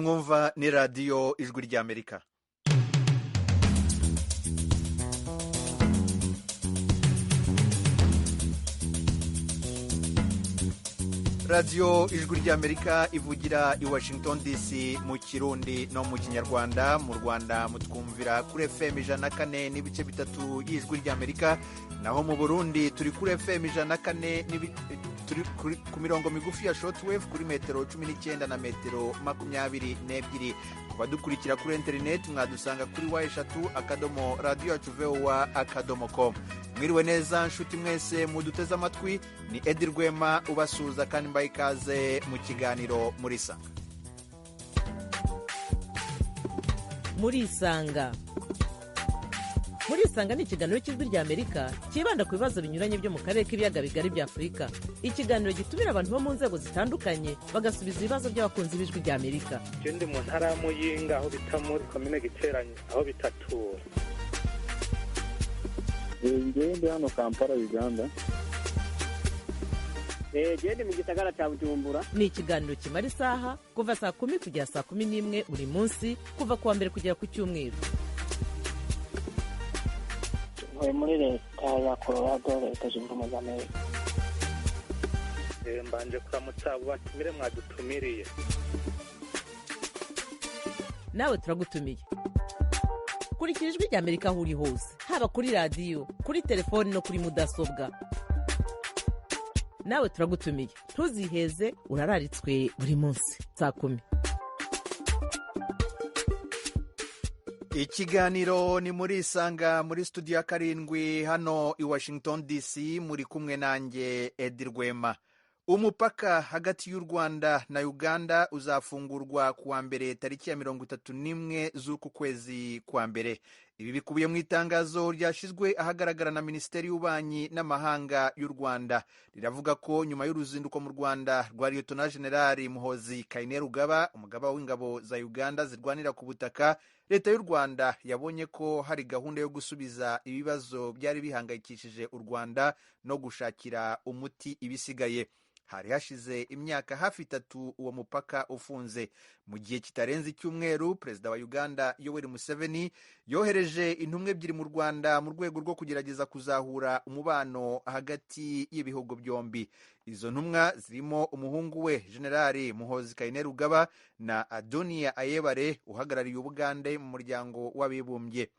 mwumva ni radiyo ijwi ry'Amerika. radiyo ijwi ry'Amerika ivugira i Washington DC mu Kirundi no mu Kinyarwanda. Mu Rwanda mutwumvira kuri FM 104 n'ibice bitatu y'ijwi ry'Amerika, naho mu Burundi turi kuri FM 104 turi ku mirongo migufi ya shortwave kuri metero 19 na metero 22. Kubadukurikira kuri internet mwadusanga kuri wa3.radio.com. Mwiriwe neza nshuti mwese muduteze amatwi, ni Edi Rwema ubasuza kandi mbaye ikaze mu kiganiro Murisanga. Murisanga ni ikiganiro cy'ijwi ry'Amerika kibanda ku bibazo binyuranye byo mu karere k'ibiyaga bigari bya Afurika. Ikiganiro gitumira abantu bo mu nzego zitandukanye bagasubiza ibibazo by'abakunzi b'ijwi ry'Amerika. Je ndi mu ntara ya Muyinga aho bita muri komine Giteranyi aho bitatura. Ndi hano Kampala Uganda. Ndi mu gisagara cya Bujumbura. Ni ikiganiro kimara isaha kuva saa 10 kugera saa 11 buri munsi kuva kuwa mbere kugera ku cyumweru. Muri leta ya Colorado, leta zunze ubumwe za Amerika. Mbanje kuramutsa abo batumire mwadutumiriye. Nawe turagutumiye. Kurikira ijwi ry'Amerika aho uri hose, haba kuri radiyo, kuri telefoni no kuri mudasobwa. Nawe turagutumiye, ntuziheze, urararitswe buri munsi saa 10. Ikiganiro ni Murisanga muri studio ya 7 hano i Washington DC, muri kumwe nanjye Edi Rwema. Umupaka hagati y'u Rwanda na Uganda uzafungurwa kuwa mbere tariki ya 31 z'uku kwezi kwa mbere. Ibi bikubiye mu itangazo ryashizwe ahagaragara na Minisiteri y'Ububanyi n'Amahanga y'u Rwanda. Riravuga ko nyuma y'uruzinduko mu Rwanda rwa Lieutenant General Muhoozi Kainerugaba, umugaba w'ingabo za Uganda zirwanira ku butaka, Leta y'u Rwanda yabonye ko hari gahunda yo gusubiza ibibazo byari bihangayikishije u Rwanda no gushakira umuti ibisigaye. Hari hashize imyaka hafi 3 uwo mupaka ufunze. Mu gihe kitarenze icyumweru, Perezida wa Uganda Yoweri Museveni yohereje intumwa 2 mu Rwanda mu rwego rwo kugerageza kuzahura umubano hagati y'ibihugu byombi. Izo ntumwa zirimo umuhungu we General Muhoozi Kainerugaba na Adonia Ayebare uhagarariye Ubugande mu muryango w'abibumbye.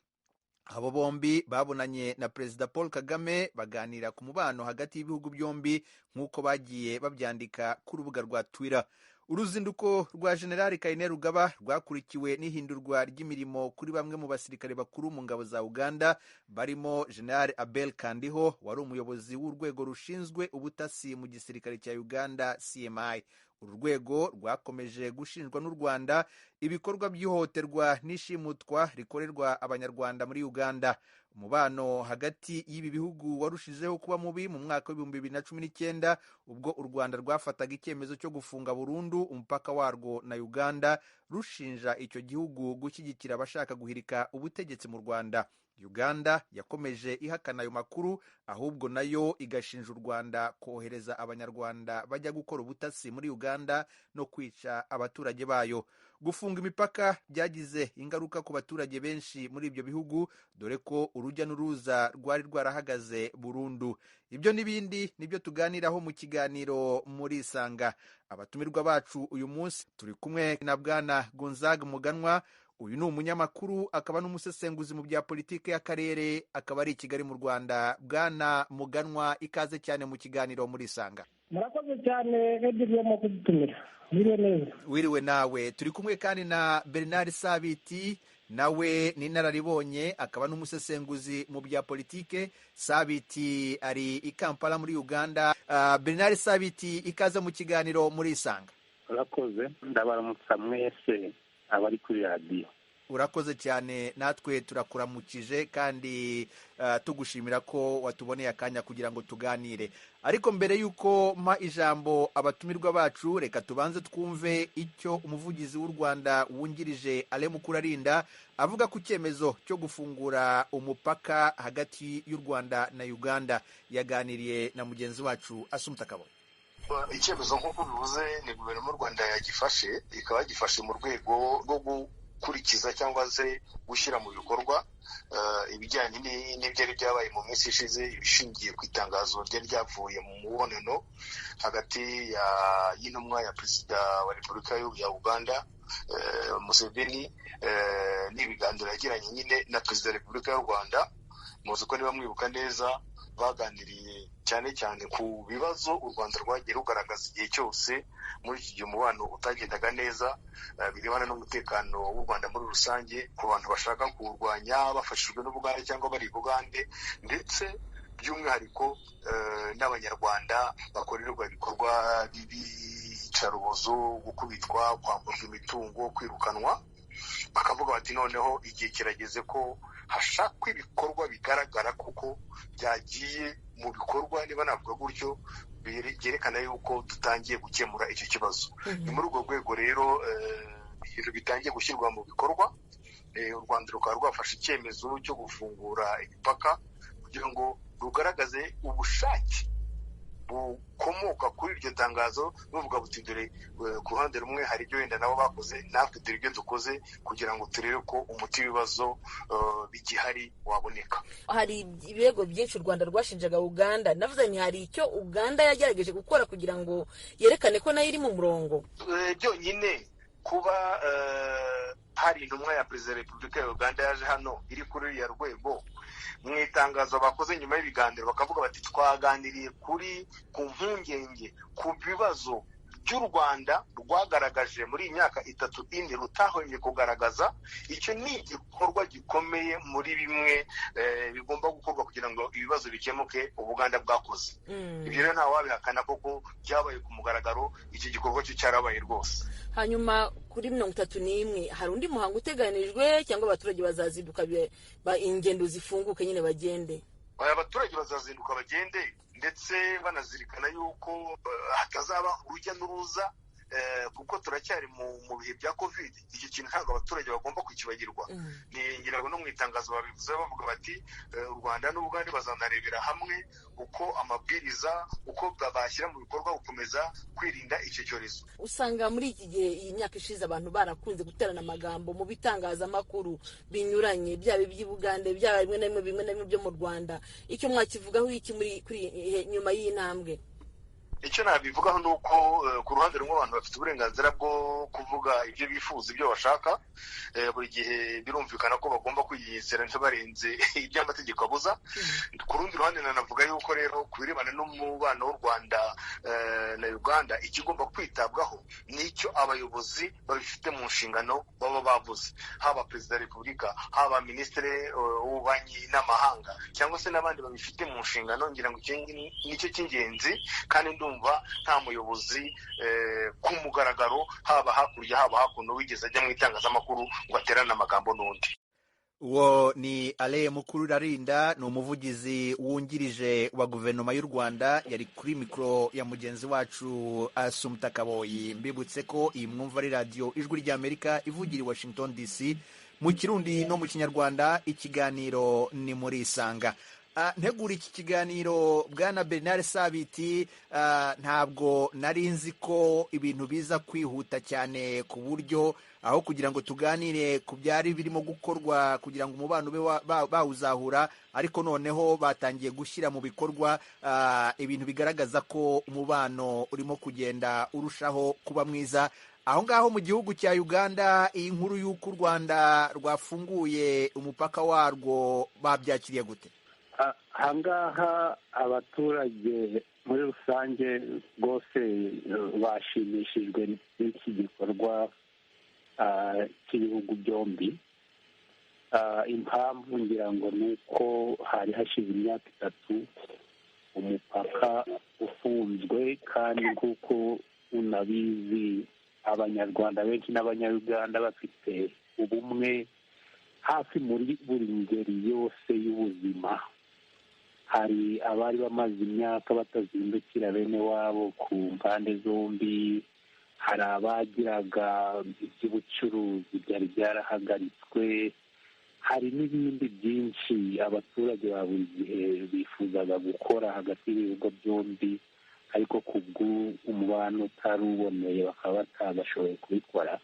Abo bombi babonanye na Perezida Paul Kagame baganira ku mubano hagati y'ibihugu byombi nk'uko bagiye babyandika ku rubuga rwa Twitter. Uruzinduko rwa General Kainerugaba rwakurikiwe n'ihindurwa ry'imirimo kuri bamwe mu basirikare bakuru mu ngabo za Uganda, barimo General Abel Kandiho wari umuyobozi w'urwego rushinzwe ubutasi mu gisirikare cya Uganda CMI. Uru rwego rwakomeje gushinjwa n'u Rwanda ibikorwa by'ihohoterwa n'ishimutwa rikorerwa abanyarwanda muri Uganda. Umubano hagati y'ibi bihugu warushijeho kuba mubi mu mwaka wa 2019 ubwo u Rwanda rwafataga icyemezo cyo gufunga burundu umupaka warwo na Uganda, rushinja icyo gihugu gushyigikira abashaka guhirika ubutegetsi mu Rwanda. Uganda yakomeje ihakana ayo makuru, ahubwo nayo igashinja u Rwanda kohereza abanyarwanda bajya gukora ubutasi muri Uganda no kwica abaturage bayo. Gufunga imipaka byagize ingaruka ku baturage benshi muri ibyo bihugu, dore ko urujya n'uruza rwari rwarahagaze burundu. Ibyo n'ibindi nibyo tuganiraho mu kiganiro Murisanga. Abatumirwa bacu uyu munsi turi kumwe na Bwana Gonzague Muganwa. Uyu ni umunyamakuru akaba n'umusesenguzi mu bya politike y'akarere, akaba ari i Kigali mu Rwanda. Bwana Muganwa, ikaze cyane mu kiganiro Murisanga. Murakoze cyane Edi Rwema kudutumira. Wiriwe neza. Wiriwe nawe. Turi kumwe kandi na Bernard Sabiti, nawe ni inararibonye akaba n'umusesenguzi mu bya politike. Sabiti ari i Kampala muri Uganda. Bernard Sabiti, ikaze mu kiganiro Murisanga. Urakoze, ndabaramutsa mwese abari kuri radiyo. Urakoze cyane, natwe turakuramukije kandi tugushimira ko watuboneye akanya kugira ngo tuganire. Ariko mbere y'uko mpa ijambo abatumirwa bacu, reka tubanze twumve icyo umuvugizi w'u Rwanda wungirije Alain Mukurarinda avuga ku cyemezo cyo gufungura umupaka hagati y'u Rwanda na Uganda. Yaganiriye na mugenzi wacu Assumpta Kaboyi. icyemezo nk'uko bivuze ni guverinoma y'u Rwanda yagifashe, ikaba yagifashe mu rwego rwo gukurikiza cyangwa se gushyira mu bikorwa ibijyanye n'ibyari byabaye mu minsi ishize, ibishingiye ku itangazo ryari ryavuye mu mubonano hagati y'intumwa ya perezida wa repubulika ya Uganda Museveni n'ibiganiro yagiranye nyine na perezida wa repubulika y'u Rwanda. muzi ko niba mwibuka neza baganiriye cyane cyane ku bibazo u Rwanda rwagiye rugaragaza igihe cyose muri iki gihe umubano utagendaga neza, birebana n'umutekano w'u Rwanda muri rusange, ku bantu bashaka kuwurwanya bafashijwe n'Ubugande cyangwa bari Bugande, ndetse by'umwihariko n'abanyarwanda bakorerwa ibikorwa by'iyicarubozo, gukubitwa, kwamburwa imitungo, kwirukanwa. Bakavuga bati noneho igihe kirageze ko hashakwa ibikorwa bigaragara kuko byagiye mu bikorwa, niba navuga gutyo, byerekana yuko dutangiye gukemura icyo kibazo. Ni muri urwo rwego rero ibintu bitangiye gushyirwa mu bikorwa. U Rwanda rukaba rwafashe icyemezo cyo gufungura imipaka kugira ngo rugaragaze ubushake bukomoka kuri iryo tangazo, buvuga buti dore ku ruhande rumwe hari ibyo wenda nabo bakoze, natwe dore ibyo dukoze, kugira ngo turebe ko umuti w'ibibazo bigihari waboneka. Hari ibirego byinshi u Rwanda rwashinjaga Uganda, navuze nti hari icyo Uganda yagerageje gukora kugira ngo yerekane ko nayo iri mu murongo. Byonyine kuba hari intumwa ya perezida wa repubulika ya Uganda yaje hano iri kuri iriya rwego, mu itangazo bakoze nyuma y'ibiganiro bakavuga bati twaganiriye ku mpungenge, ku bibazo by'u Rwanda rwagaragaje muri iyi myaka 3 ine rutahwemye kugaragaza. Icyo ni igikorwa gikomeye muri bimwe bigomba gukorwa kugira ngo ibibazo bikemuke Ubuganda bwakoze. Ibyo rero nta wabihakana koko byabaye ku mugaragaro, iki gikorwa cyo cyarabaye rwose. Hanyuma kuri 31 hari undi muhango uteganijwe cyangwa abaturage bazazinduka ingendo zifunguke nyine bagende? Abaturage bazazinduka bagende, ndetse banazirikana yuko hatazaba urujya n'uruza kuko turacyari mu bihe bya covid. Iki kintu ntabwo abaturage bagomba kukibagirwa. Ngira ngo no mu itangazo babivuze bavuga bati u Rwanda n'Ubugande bazanarebera hamwe uko amabwiriza uko bashyira mu bikorwa gukomeza kwirinda icyo cyorezo. Usanga muri iki gihe iyi myaka ishize abantu barakunze guterana amagambo mu bitangazamakuru binyuranye, byaba iby'Ubugande, byaba bimwe na bimwe byo mu Rwanda. Icyo mwakivugaho iki nyuma y'iyi ntambwe? Icyo nabivugaho ni uko ku ruhande rumwe abantu bafite uburenganzira bwo kuvuga ibyo bifuza, ibyo bashaka. Buri gihe birumvikana ko bagomba kwiyizera ntibarenze ibyo amategeko abuza. Ku rundi ruhande nanavuga yuko rero ku birebana n'umubano w'u Rwanda na Uganda, ikigomba kwitabwaho n'icyo abayobozi babifite mu nshingano baba bavuze, haba perezida wa repubulika, haba minisitiri w'ububanyi n'amahanga, cyangwa se n'abandi babifite mu nshingano. Ngira ngo nicyo cy'ingenzi, kandi ndumva nta muyobozi ku mugaragaro haba hakurya haba hakuno wigeze ajya mu itangazamakuru ngo aterane amagambo n'undi. Uwo ni Alain Mukurarinda, ni umuvugizi wungirije wa guverinoma y'u Rwanda, yari kuri mikoro ya mugenzi wacu Assumpta Kaboyi. Mbibutse ko iyi mwumva ari radiyo Ijwi ry'Amerika ivugira i Washington DC mu Kirundi no mu Kinyarwanda. Ikiganiro ni muri Isanga. Ntegura iki kiganiro Bwana Bernard Sabiti, ntabwo nari nzi ko ibintu biza kwihuta cyane ku buryo aho kugira ngo tuganire ku byari birimo gukorwa kugira ngo umubano ube bawuzahura, ariko noneho batangiye gushyira mu bikorwa ibintu bigaragaza ko umubano urimo kugenda urushaho kuba mwiza. Aho ngaho mu gihugu cya Uganda, iyi nkuru y'uko u Rwanda rwafunguye umupaka warwo babyakiriye gute? Ahangaha abaturage muri rusange rwose bashimishijwe n'iki gikorwa cy'ibihugu byombi. Impamvu ngira ngo ni uko hari hashize imyaka 3 umupaka ufunzwe, kandi nk'uko unabizi abanyarwanda benshi n'abanyayuganda bafite ubumwe hafi muri buri ngeri yose y'ubuzima. Hari abari bamaze imyaka batazindukira bene wabo ku mpande zombi, hari abagiraga iby'ubucuruzi byari byarahagaritswe, hari n'ibindi byinshi abaturage ba buri gihe bifuzaga gukora hagati y'ibihugu byombi, ariko umubano utaruboneye bakaba batabashoboye kubikora.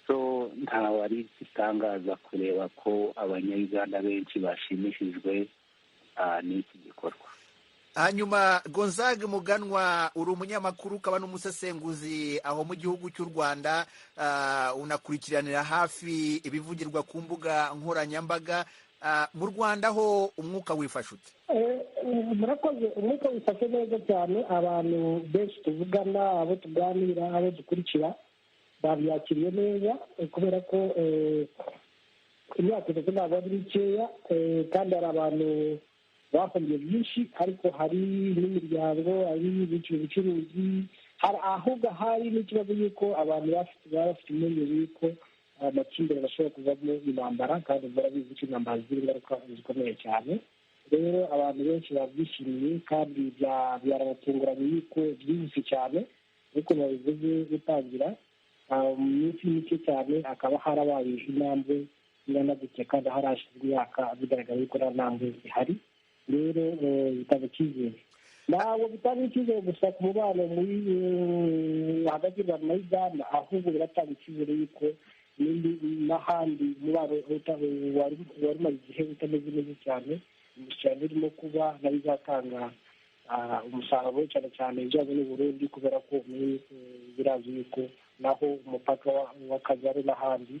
So ntawe ari igitangaza kureba ko abanyayuganda benshi bashimishijwe n'iki gikorwa. Hanyuma Gonzague Muganwa, uri umunyamakuru ukaba n'umusesenguzi aho mu gihugu cy'u Rwanda, unakurikiranira hafi ibivugirwa ku mbuga nkoranyambaga. Mu Rwanda ho umwuka wifashe ute? Murakoze. Umwuka wifashe neza cyane. Abantu benshi tuvugana, abo tuganira, abo dukurikira babyakiriye neza, kubera ko imyaka itatu ntabwo ari mikeya, kandi hari abantu bafungiye byinshi, ariko hari n'imiryango, hari ubucuruzi, ahubwo hari n'ikibazo y'uko abantu bafite impungenge y'uko amakimbirane ashobora kuvamo intambara, kandi murabizi ko intambara zigira ingaruka zikomeye cyane. Rero abantu benshi babyishimiye, kandi byarabatunguranye y'uko byihuse cyane, ariko babivuze gutangira mu minsi mike cyane hakaba harabaye intambwe ingana gutya, kandi harashyizwe imyaka bigaragara yuko nta ntambwe ihari. Rero bitanga icyizere. Ntabwo bitanga icyizere gusa ku mubano muri hagati y'u Rwanda na Uganda, ahubwo biratanga icyizere yuko n'ahandi umubano wari umaze igihe utameze neza cyane, imishyikirano irimo kuba nayo izatanga umusaruro, cyane cyane ibijyanye n'u Burundi, kubera ko birazwi yuko naho umupaka w'Akagera n'ahandi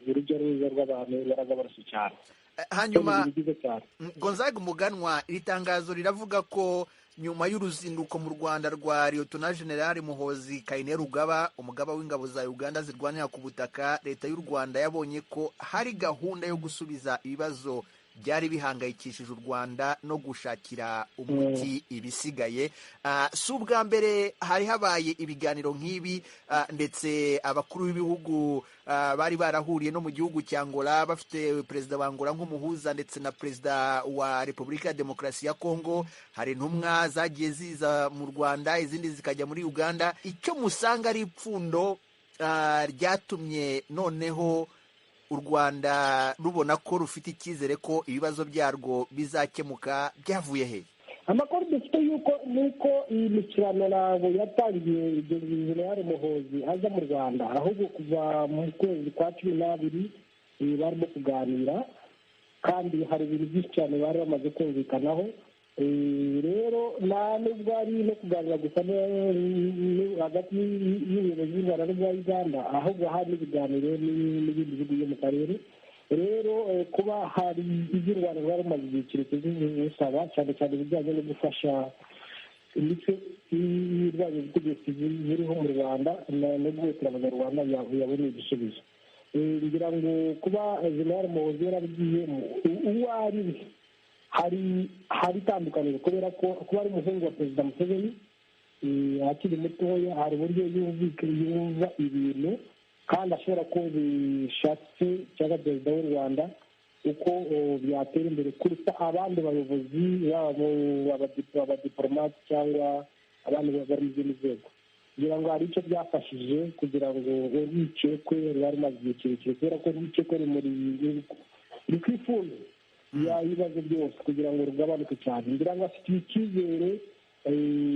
urujya n'uruza rw'abantu baragabanutse cyane. Hanyuma Gonzague Muganwa, iri tangazo riravuga ko nyuma y'uruzinduko mu Rwanda rwa Lieutenant General Muhoozi Kainerugaba, umugaba w'ingabo za Uganda zirwanira ku butaka, leta y'u Rwanda yabonye ko hari gahunda yo gusubiza ibibazo byari bihangayikishije u Rwanda no gushakira umuti ibisigaye. Si ubwa mbere hari habaye ibiganiro nk'ibi, ndetse abakuru b'ibihugu bari barahuriye no mu gihugu cya Angola, bafite perezida wa Angola nk'umuhuza ndetse na perezida wa Repubulika ya Demokarasi ya Kongo. Hari intumwa zagiye ziza mu Rwanda, izindi zikajya muri Uganda. Icyo musanga ari ipfundo ryatumye noneho u Rwanda rubona ko rufite icyizere ko ibibazo byarwo bizakemuka, byavuye he? Amakuru dufite nuko iyi mikirano ntabwo yatangiye General Muhoozi aza mu Rwanda, ahubwo kuva mu kwezi kwa 12 barimo kuganira, kandi hari ibintu byinshi cyane bari bamaze kumvikanaho. Rero nta nubwo ari no kuganira gusa hagati y'ubuyobozi bw'u Rwanda n'ubwa Uganda, ahubwo hari n'ibiganiro n'ibindi bihugu byo mu karere. Rero kuba hari ibyo u Rwanda rwari rumaze igihe kirekire bisaba, cyane cyane ibijyanye no gufasha imitwe y'irwanya ubutegetsi ziriho mu Rwanda no guhutira abanyarwanda yaboneye igisubizo. Ngira ngo kuba General Muhoozi yarabigiyemo uwo ari we, hari itandukaniro, kubera ko kuba ari umuhungu wa Perezida Museveni akiri mutoya, hari uburyo yumva ibintu, kandi ashobora ko bishatse cyangwa perezida w'u Rwanda uko byatera imbere kuruta abandi bayobozi, yaba abadiporomate cyangwa abandi bari mu zindi nzego. Kugira ngo hari icyo byafashije kugira ngo urwikekwe rwari rumaze igihe kirekire, kubera ko urwikekwe ruri ku ifundo y'ibibazo byose kugira ngo rugabanuke cyane. Ngira ngo afite icyizere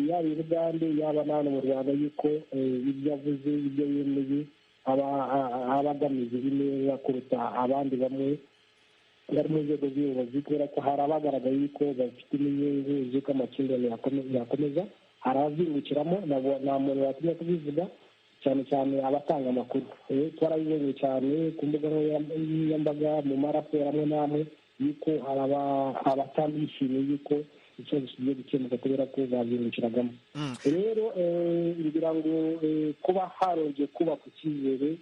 yaba i Bugande yaba n'ahano mu Rwanda yuko ibyo avuze, ibyo yemeye aba agamije neza kuruta abandi bamwe bari mu nzego z'ubuyobozi, kubera ko hari abagaragaye yuko bafite n'inyungu z'uko amakimbirane yakomeza. Hari abazungukiramo, nta muntu watumye kubivuga, cyane cyane abatanga amakuru. Twarabibonye cyane ku mbuga nkoranyambaga, mu maraporo amwe n'amwe, yuko hari abatandishimiye yuko ikibazo kigiye gukemuka kubera ko babyungukiragamo. Rero ngira ngo kuba harongeye kubaka icyizere,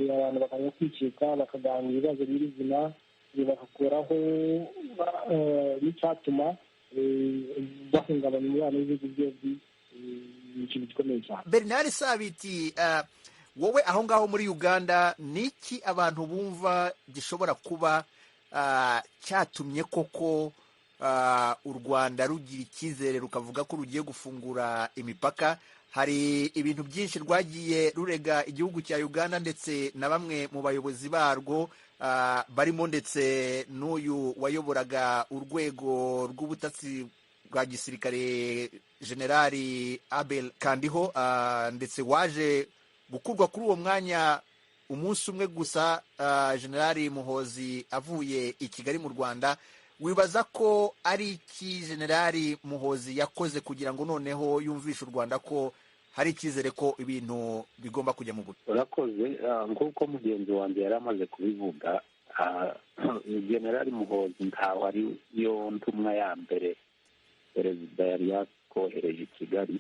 abantu bakajya kwicika, bakaganira ibibazo nyirizina, bagakuraho n'icyatuma bahungabanya umubano w'ibihugu byombi, ni ikintu gikomeye cyane. Bernard Sabiti, wowe aho ngaho muri Uganda, ni iki abantu bumva gishobora kuba cyatumye koko u Rwanda rugira icyizere rukavuga ko rugiye gufungura imipaka? Hari ibintu byinshi rwagiye rurega igihugu cya Uganda, ndetse na bamwe mu bayobozi barwo barimo ndetse n'uyu wayoboraga urwego rw'ubutasi rwa gisirikare generali Abel Kandiho, ndetse waje gukurwa kuri uwo mwanya umunsi umwe gusa generali Muhoozi avuye i Kigali mu Rwanda. Wibaza ko ari iki generali Muhoozi yakoze kugira ngo noneho yumvishe u Rwanda ko hari icyizere ko ibintu bigomba kujya mu buryo? urakoze. Nk'uko mugenzi wanjye yari amaze kubivuga, generali Muhoozi ntaho ari yo ntumwa ya mbere perezida yari yakohereje i Kigali.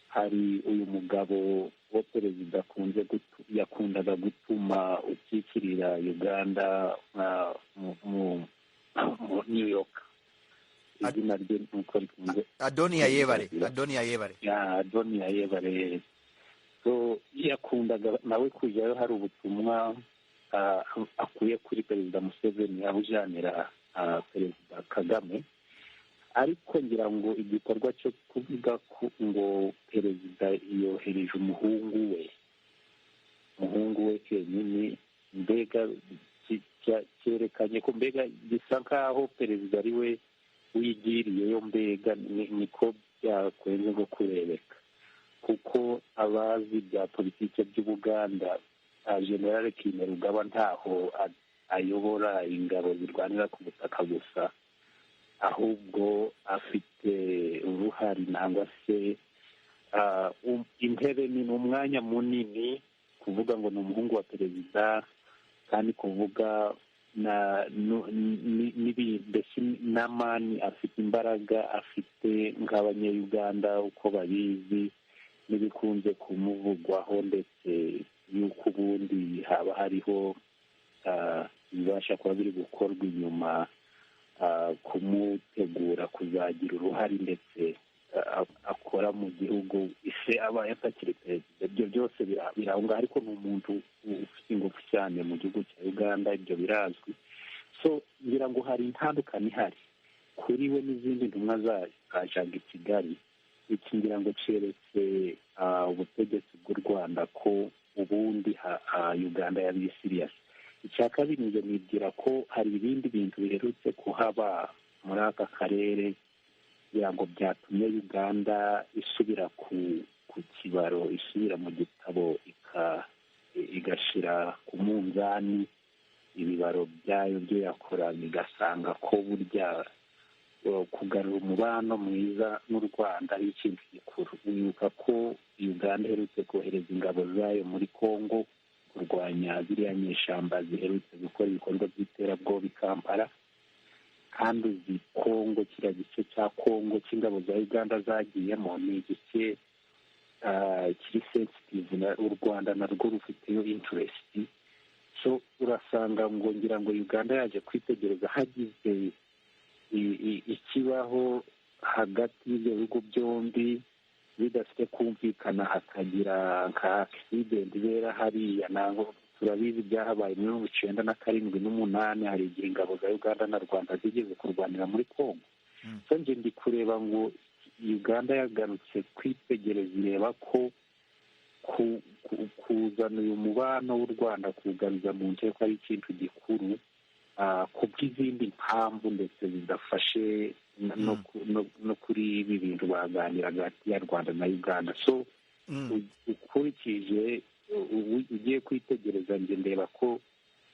hari uyu mugabo wa perezida yakundaga gutuma ukikirira Uganda mu New York, izina rye nuko rikunze Adoniya Yebare. Adoniya Yebare. So yakundaga nawe kujyayo hari ubutumwa akuye kuri perezida Museveni abujanira perezida Kagame. Ariko ngira ngo igikorwa cyo kuvuga ngo perezida yohereje umuhungu we kenyine, mbega cyerekanye ko mbega gisa nk'aho perezida ari we wigiriyeyo, mbega niko byakwenze ngo kurebeka. Kuko abazi bya politiki by'Ubuganda, General Kainerugaba ntaho ayobora ingabo zirwanira ku butaka gusa, ahubwo afite uruhare nangwa se intebe ni umwanya munini, kuvuga ngo ni umuhungu wa perezida, kandi kuvuga mbese n'amani, afite imbaraga, afite nk'abanyayuganda uko babizi n'ibikunze kumuvugwaho, ndetse y'uko ubundi haba hariho ibibasha kuba biri gukorwa inyuma kumutegura kuzagira uruhare, ndetse akora mu gihugu ise aba yatakiri perezida. Ibyo byose birahunga, ariko ni umuntu ufite ingufu cyane mu gihugu cya Uganda, ibyo birazwi. So ngira ngo hari intandukanye ihari kuri we n'izindi ntumwa zajaga i Kigali. Iki ngira ngo cyeretse ubutegetsi bw'u Rwanda ko ubundi Uganda yari serious. Icya kabiri njye nibwira ko hari ibindi bintu biherutse kuhaba muri aka karere kugira ngo byatumye Uganda isubira ku kibaro, isubira mu gitabo, igashyira ku munzani ibibaro byayo byo yakoranye, igasanga ko burya kugarura umubano mwiza n'u Rwanda ari ikintu gikuru. Wibuka ko Uganda iherutse kohereza ingabo zayo muri Congo kurwanya ziriya nyeshyamba ziherutse gukora ibikorwa by'iterabwoba i Kampala, kandi uzi Congo, kiriya gice cya Congo cy'ingabo za Uganda zagiyemo ni igice kiri sensitive, u Rwanda narwo rufiteyo interest. So urasanga ngo ngira ngo Uganda yaje kwitegereza hagize ikibaho hagati y'ibyo bihugu byombi bidafite kumvikana, hakagira nka accident ibera hariya. Ntabwo turabizi byahabaye muri 1997 n'umunani, hari igihe ingabo za Uganda na Rwanda zigeze kurwanira muri Congo. So nje ndi kureba ngo Uganda yagarutse kwitegereza, ireba ko kuzana uyu mubano w'u Rwanda kuwugaruza mu nteko ari ikintu gikuru, kubw'izindi mpamvu ndetse zidafashe no kuri ibi bintu baganira hagati ya Rwanda na Uganda. So ukurikije ugiye kwitegereza, njye ndeba ko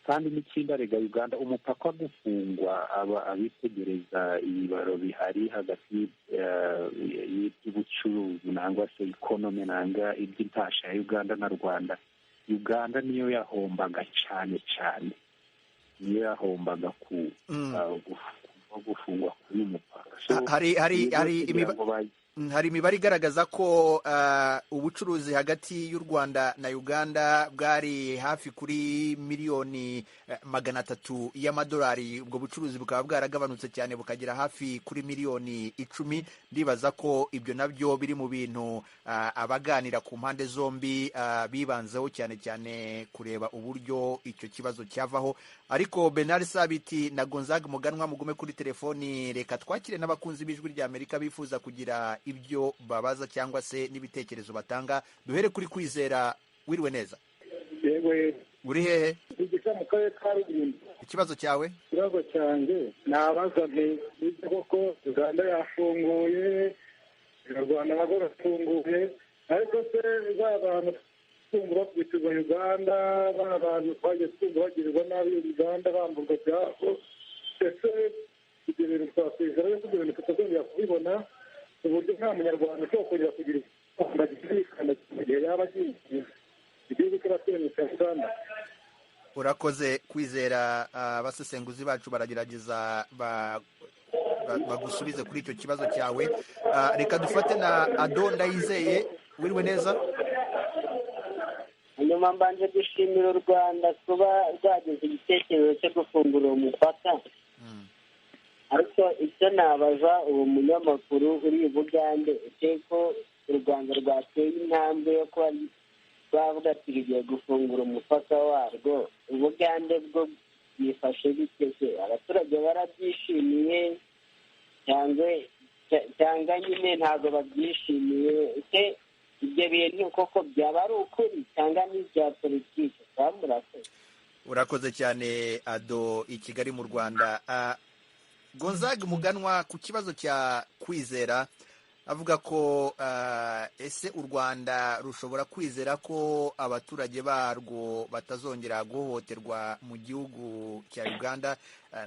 kandi n'ikindi arega Uganda umupaka wo gufungwa, abitegereza ibibaro bihari hagati y'iby'ubucuruzi nangwa se economy nanga iby'intasha ya Uganda na Rwanda. Uganda niyo yahombaga cyane, niyo yahombaga gufungwa kuri mupaka. So hari imibare igaragaza ko ubucuruzi hagati y'u Rwanda na Uganda bwari hafi kuri miliyoni 300 y'amadolari. Ubwo bucuruzi bukaba bwaragabanutse cyane bukagera hafi kuri miliyoni 10. Ndibaza ko ibyo nabyo biri mu bintu abaganira ku mpande zombi bibanzeho cyane kureba uburyo icyo kibazo cyavaho. Ariko Bernard Sabiti na Gonzaga Muganwa, mugume kuri telefoni, reka twakire n'abakunzi b'Ijwi rya Amerika bifuza kugira ibyo babaza cyangwa se n'ibitekerezo batanga. Duhere kuri Kwizera. Wiriwe neza? Yewe. Uri hehe? Igisa mu karere ka Rulindo. Ikibazo cyawe? Ikibazo cyanjye nabaza nti koko uganda yafunguye, u rwanda nabwo rafunguye, ariko se za bantu twumva bakubitwa uganda, ba bantu twagiye twumva bagirirwa nabi uganda bamburwa byabo, ese ibyo bintu twakwizera yuko ibyo bintu tutazongera kubibona, ku buryo nta munyarwanda ushobora kongera kugira igikombe gishishikana mu gihe yaba agiye igihugu cy'abaturanyi cya uganda. urakoze Kwizera. Abasesenguzi bacu baragerageza bagusubize kuri icyo kibazo cyawe. Reka dufate na Ado Ndayizeye. Wiriwe neza? nyuma mbanje gushimira u Rwanda kuba rwagize igitekerezo cyo gufungura uwo mupaka, ariko icyo nabaza uwo munyamakuru uri i Bugande ko u Rwanda rwateye intambwe yo kuba bavuga ati rugiye gufungura umupaka warwo, Ubugande bwo bwifashe biteze, abaturage barabyishimiye cyangwa nyine ntabwo babyishimiye? ese ibyo bintu koko byaba ari ukuri cyangwa n'ibya politiki? Murakoze. Urakoze cyane Ado i Kigali mu Rwanda. Gonzague Muganwa, ku kibazo cya Kwizera avuga ko ese u Rwanda rushobora kwizera ko abaturage barwo batazongera guhohoterwa mu gihugu cya Uganda.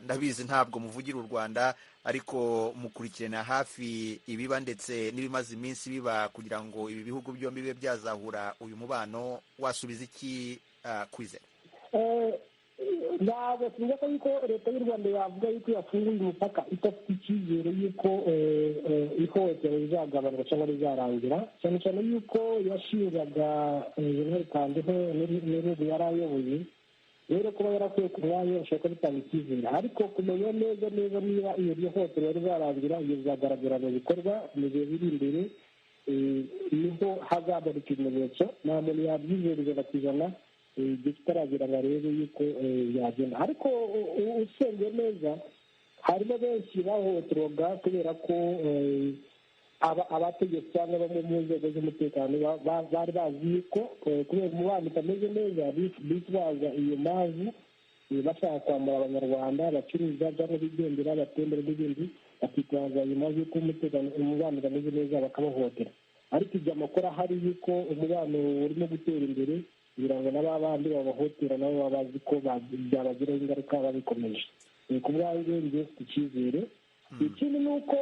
Ndabizi ntabwo muvugira u Rwanda, ariko mukurikirana hafi ibiba ndetse n'ibimaze iminsi biba kugira ngo ibi bihugu byombi bibe byazahura uyu mubano. Wasubiza iki Kwizera? ntabwo tuvuga ko yuko leta y'u Rwanda yavuga yuko yafunguye umupaka idafite icyizere yuko ihohotera rizagabanuka cyangwa rizarangira, cyane cyane yuko yashingaga Jenerali Kandiho n'ibihugu yari ayoboye. Rero kuba yarakwiye ku mwanya ushobora bitanga icyizere, ariko kumenya neza niba iyo hohotera rizarangira, iyo bizagaragara mu bikorwa mu gihe biri imbere, niho hazagaruka ibimenyetso. Nta muntu yabyizera ijana ku ijana igihe kitaragera ngo arebe yuko yagenda, ariko usengeye neza harimo benshi bahohoterwaga kubera ko abategetsi cyangwa bamwe mu nzego z'umutekano bari bazi yuko kubera umubano utameze neza bitwaza iyo mpamvu bashaka kwambara abanyarwanda bacuruza cyangwa bigendera batembera n'ibindi, bakitwaza iyo mpamvu yuko umubano utameze neza bakabahohotera. Ariko ibyo amakuru ahari yuko umubano urimo gutera imbere, kugira ngo n'abandi babahotera nabo baba bazi ko byabagiraho ingaruka babikomeje. Ku bwanjye njye mfite icyizere. Ikindi ni uko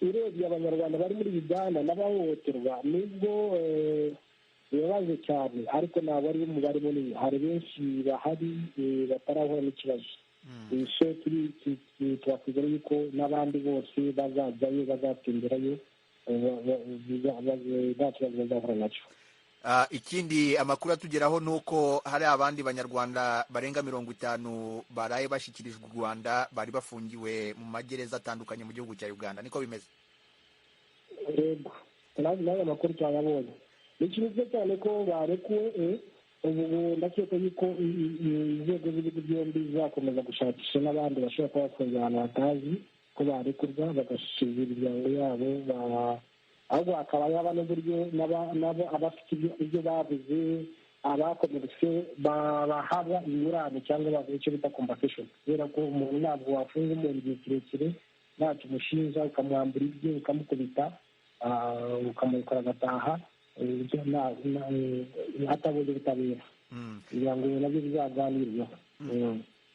urebye abanyarwanda bari muri Uganda n'abahohoterwa nubwo bibabaje cyane, ariko ntabwo ari umubare munini. Hari benshi bahari batarahura n'ikibazo. So twakwizera yuko n'abandi bose bazajyayo bazatemberayo nta kibazo bazahura nacyo. Ikindi amakuru atugeraho ni uko hari abandi banyarwanda barenga 50 baraye bashyikirijwe u Rwanda, bari bafungiwe mu magereza atandukanye mu gihugu cya Uganda. Niko bimeze? Yego, nayo amakuru twayabonye. Ni cyiza cyane ko barekuwe. Ubu ndakeka yuko inzego z'ibihugu byombi zizakomeza gushakisha n'abandi bashobora kuba bafungiye ahantu batazi ko barekurwa bagashyikiriza imiryango yabo, ahubwo hakaba yaba n'uburyo nabo abafite ibyo babuze, abakomeretse bahabwa ingurane cyangwa bavuga icyo bita compensation, kubera ko umuntu ntabwo wafunga umuntu igihe kirekire ntacyo umushinja, ukamwambura ibye ukamukubita ukamurikora agataha hatabonye ubutabera, kugira ngo nabyo bizaganirweho.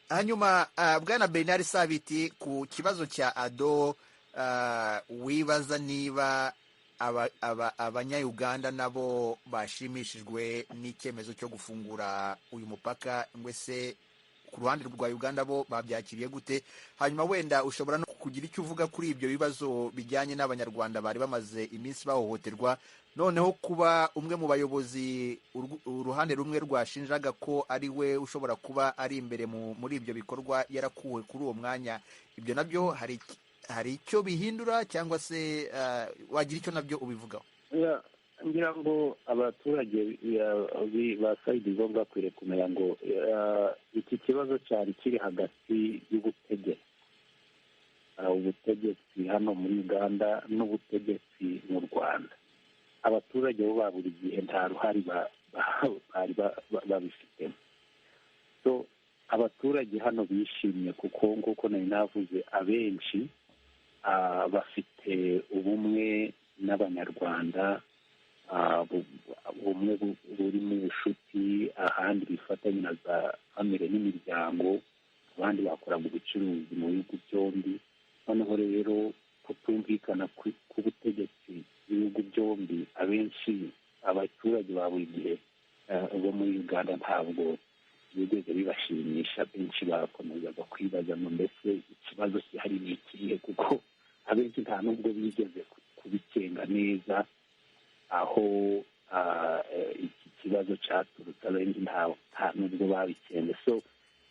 Hanyuma Bwana Bernard Sabiti, ku kibazo cya Ado, wibaza niba abanya-Uganda nabo bashimishijwe n'icyemezo cyo gufungura uyu mupaka, ngwese ku ruhande rwa Uganda bo babyakiriye gute? Hanyuma wenda ushobora no kugira icyo uvuga kuri ibyo bibazo bijyanye n'abanyarwanda bari bamaze iminsi bahohoterwa, noneho kuba umwe mu bayobozi uruhande rumwe rwashinjaga ko ari we ushobora kuba ari imbere muri ibyo bikorwa yarakuwe kuri uwo mwanya, ibyo nabyo hari icyo bihindura cyangwa se wagira icyo nabyo ubivugaho? ngira ngo abaturage ba sayidi zombi bakwiriye kumenya ngo iki kibazo cyari kiri hagati y'ubutegetsi ubutegetsi hano muri Uganda n'ubutegetsi mu Rwanda. Abaturage bo buri gihe nta ruhari bari babifitemo. So abaturage hano bishimye kuko nk'uko nari navuze, abenshi bafite ubumwe n'abanyarwanda, ubumwe burimo ubucuti, ahandi bifatanya na za famire n'imiryango, abandi bakoraga ubucuruzi mu bihugu byombi. noneho rero kutumvikana k'ubutegetsi bw'ibihugu byombi, abenshi abaturage ba buri gihe bo muri uganda ntabwo bigeze bibashimisha. benshi bakomezaga kwibaza ngo mbese ikibazo gihari ni ikihe, kuko abenshi nta n'ubwo bigeze kubikenga neza aho iki kibazo cyaturutse. abenshi nta n'ubwo babikenze. So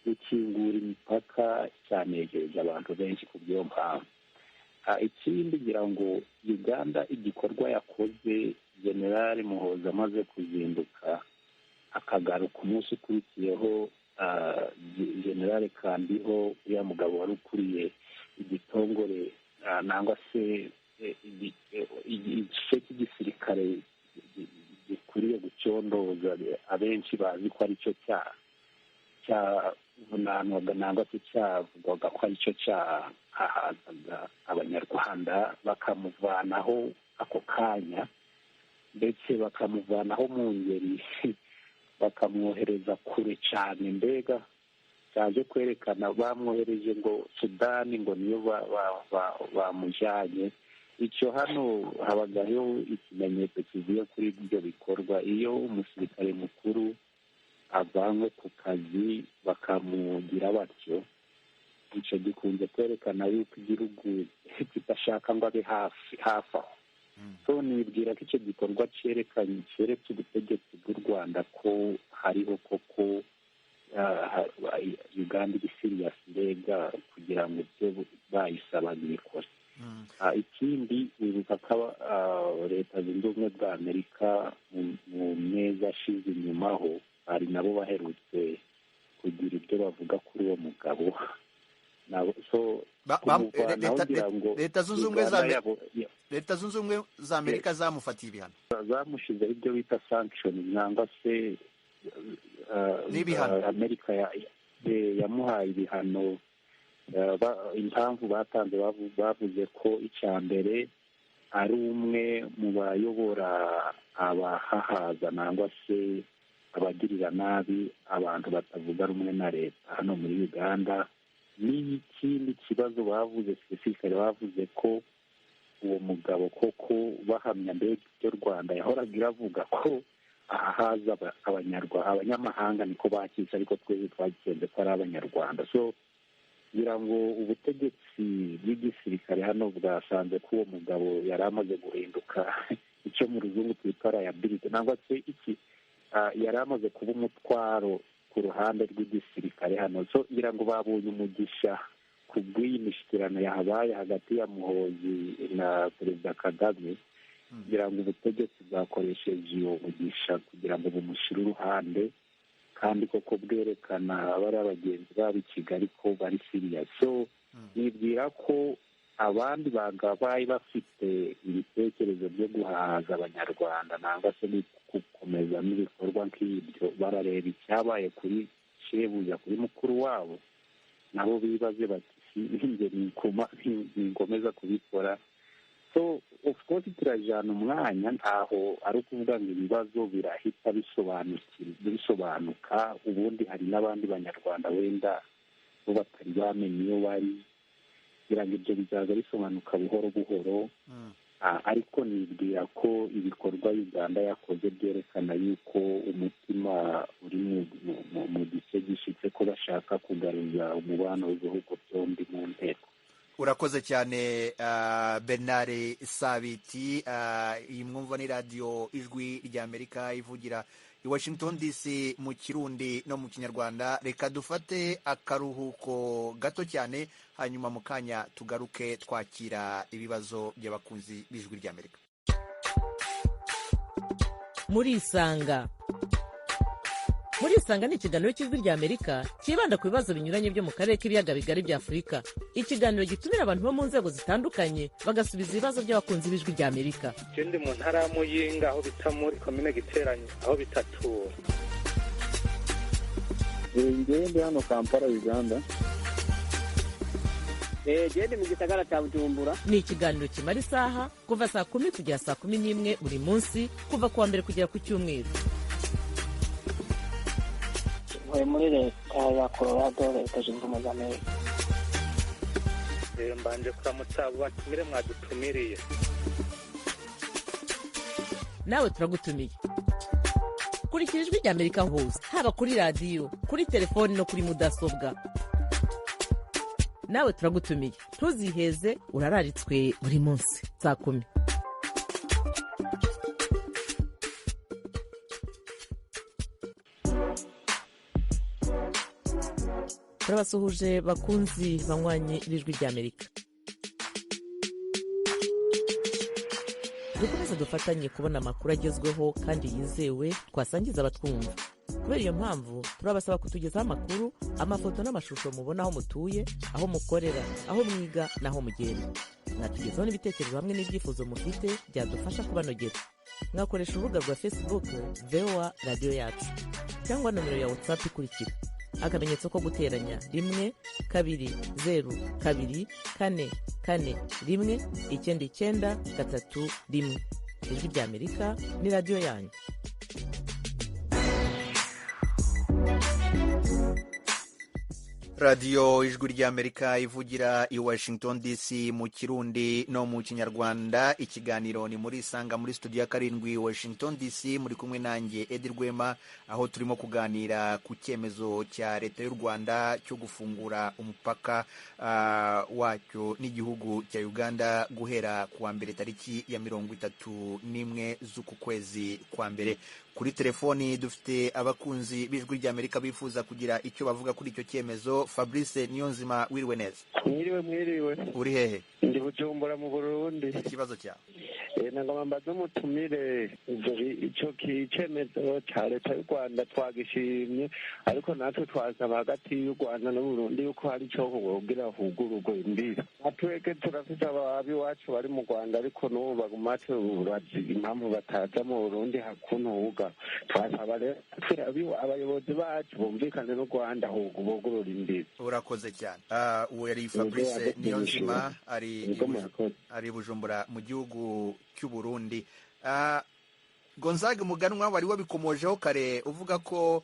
gukingura imipaka cyanejeje abantu benshi ku bw'iyo mpamvu. ikindi ngira ngo uganda igikorwa yakoze, generali Muhoozi amaze kuzinduka akagaruka umunsi ukurikiyeho, generali Kandiho uriya mugabo wari ukuriye igitongore nangwa se igice cy'igisirikare gikuriye gucondoza, abenshi bazi ko ari cyo cyavunanwaga nangwa se cyavugwaga ko ari cyo cyahahazaga abanyarwanda, bakamuvanaho ako kanya ndetse bakamuvanaho mu ngeri bakamwohereza kure cyane. mbega cyaje kwerekana bamwohereje ngo Sudani ngo niyo bamujyanye. icyo hano habagaho ikimenyetso kivuye kuri ibyo bikorwa. iyo umusirikare mukuru avanywe ku kazi bakamugira batyo, icyo gikunze kwerekana yuko igihugu kidashaka ngo abe hafi aho. so nibwira ko icyo gikorwa cyeretse ubutegetsi bw'u Rwanda ko hariho koko uganda iri siriyasi mbega kugira ngo ibyo bayisabaga ibikore. ikindi wibuka ko leta zunze ubumwe bwa Amerika mu mezi ashize inyuma ho hari nabo baherutse kugira ibyo bavuga kuri uwo mugabo. leta zunze ubumwe za Amerika zamufatiye ibihano, zamushyizeho ibyo bita sankishoni nangwa se n'ibihano. Amerika yamuhaye ibihano. impamvu batanze bavuze ko icya mbere ari umwe mu bayobora abahahaza nangwa se abagirira nabi abantu batavuga rumwe na leta hano muri Uganda. n'ikindi kibazo bavuze sipesifikari, bavuze ko uwo mugabo koko bahamya mbega ibyo Rwanda yahoraga iravuga ko ahahaza abanyamahanga niko bakica, ariko twese twagikenze ko ari abanyarwanda. so kugira ngo ubutegetsi bw'igisirikare hano bwasanze ko uwo mugabo yari amaze guhinduka icyo mu ruzungu twita liability nangwa se yari amaze kuba umutwaro ku ruhande rw'igisirikare hano. so kugira ngo babonye umugisha ku bw'iyi mishyikirano yahabaye hagati ya Muhoozi na Perezida Kagame, kugira ngo ubutegetsi bwakoresheje uwo mugisha kugira ngo bumushyire uruhande, kandi koko bwerekana bariya bagenzi babo i Kigali ko bari siriya. so nibwira ko abandi bagabaye bafite ibitekerezo byo guhaza abanyarwanda nangwa se gukomeza n'ibikorwa nk'ibyo, barareba icyabaye kuri shebuja, kuri mukuru wabo, nabo bibaze bati njye ningomeza kubikora. so of course turajyana umwanya, ntaho ari ukuvuga ngo ibibazo birahita bisobanuka. ubundi hari n'abandi banyarwanda wenda bo batari bamenye iyo bari, kugira ngo ibyo bizaza bisobanuka buhoro buhoro. ariko nibwira ko ibikorwa Uganda yakoze byerekana yuko umutima uri mu gice gishyitse ko bashaka kugaruza umubano w'ibihugu byombi mu nteko. urakoze cyane Bernard Sabiti. iyi mwumva ni radiyo ijwi ry'Amerika ivugira i Washington DC mu Kirundi no mu Kinyarwanda. reka dufate akaruhuko gato cyane, hanyuma mu kanya tugaruke twakira ibibazo by'abakunzi b'ijwi ry'Amerika. Murisanga ni ikiganiro cy'ijwi ry'Amerika cyibanda ku bibazo binyuranye byo mu karere k'ibiyaga bigari bya Afurika. ikiganiro gitumira abantu bo mu nzego zitandukanye bagasubiza ibibazo by'abakunzi b'ijwi ry'Amerika. ndi mu ntara ya Muyinga aho bita muri komine Giteranyi aho bita Tura. ndi hano Kampala Uganda. gende mu gisagara cya Bujumbura. Ni ikiganiro kimara isaha kuva saa 10 kugera saa 11 buri munsi kuva kuwa mbere kugera ku cyumweru. Muri leta ya Colorado leta zunze ubumwe za Amerika. Mbanje kuramutsa abo batumire mwadutumiriye. Nawe turagutumiye. Kurikira Ijwi ry'Amerika hose haba kuri radio, kuri telefoni no kuri mudasobwa. Nawe turagutumiye. Ntuziheze urararitswe buri munsi saa 10. Turabasuhuje bakunzi banywanye b'Ijwi ry'Amerika. Dukomeze dufatanye kubona amakuru agezweho kandi yizewe twasangiza abatwumva. Kubera iyo mpamvu turabasaba kutugezaho amakuru, amafoto n'amashusho mubona aho mutuye, aho mukorera, aho mwiga n'aho mugenda. Mwatugezaho n'ibitekerezo hamwe n'ibyifuzo mufite byadufasha kubanogera. Mwakoresha urubuga rwa Facebook VOA Radio Yacu cyangwa nomero ya WhatsApp ikurikira: akamenyetso ko guteranya 1 2 0 2 4 4 1 9 3 1. Ijwi ry'Amerika ni radio yanyu. radiyo ijwi ry'Amerika ivugira i Washington DC mu Kirundi no mu Kinyarwanda. Ikiganiro ni muri Isanga muri studio ya 7 Washington DC, muri kumwe nanjye Edi Rwema, aho turimo kuganira ku cyemezo cya leta y'u Rwanda cyo gufungura umupaka wacyo n'igihugu cya Uganda guhera kuwa mbere tariki ya 31 z'uku kwezi kwa mbere. Kuri telefoni dufite abakunzi b'Ijwi ry'Amerika bifuza kugira icyo bavuga kuri icyo cyemezo. Fabrice Niyonzima, wiriwe neza? Mwiriwe. Uri hehe? Ndi Bujumbura mu Burundi. Ikibazo cyawe? Nagomba mbaze umutumire icyo cyemezo cya leta y'u Rwanda twagishimye, ariko natwe twasaba hagati y'u Rwanda n'u Burundi yuko hari icyo kugira hugururwe imbibi. Natweke turafite abiwacu bari mu Rwanda, ariko n'ubu baguma tubaza impamvu bataza mu Burundi hakunuga. Twasaba rero abayobozi bacu bumvikane n'u Rwanda hugurura imbibi. Urakoze cyane. Uwo yari Fabrice Niyonzima, ari Bujumbura mu gihugu cy'u Burundi. Gonzague Muganwa wari wabikomojeho kare uvuga ko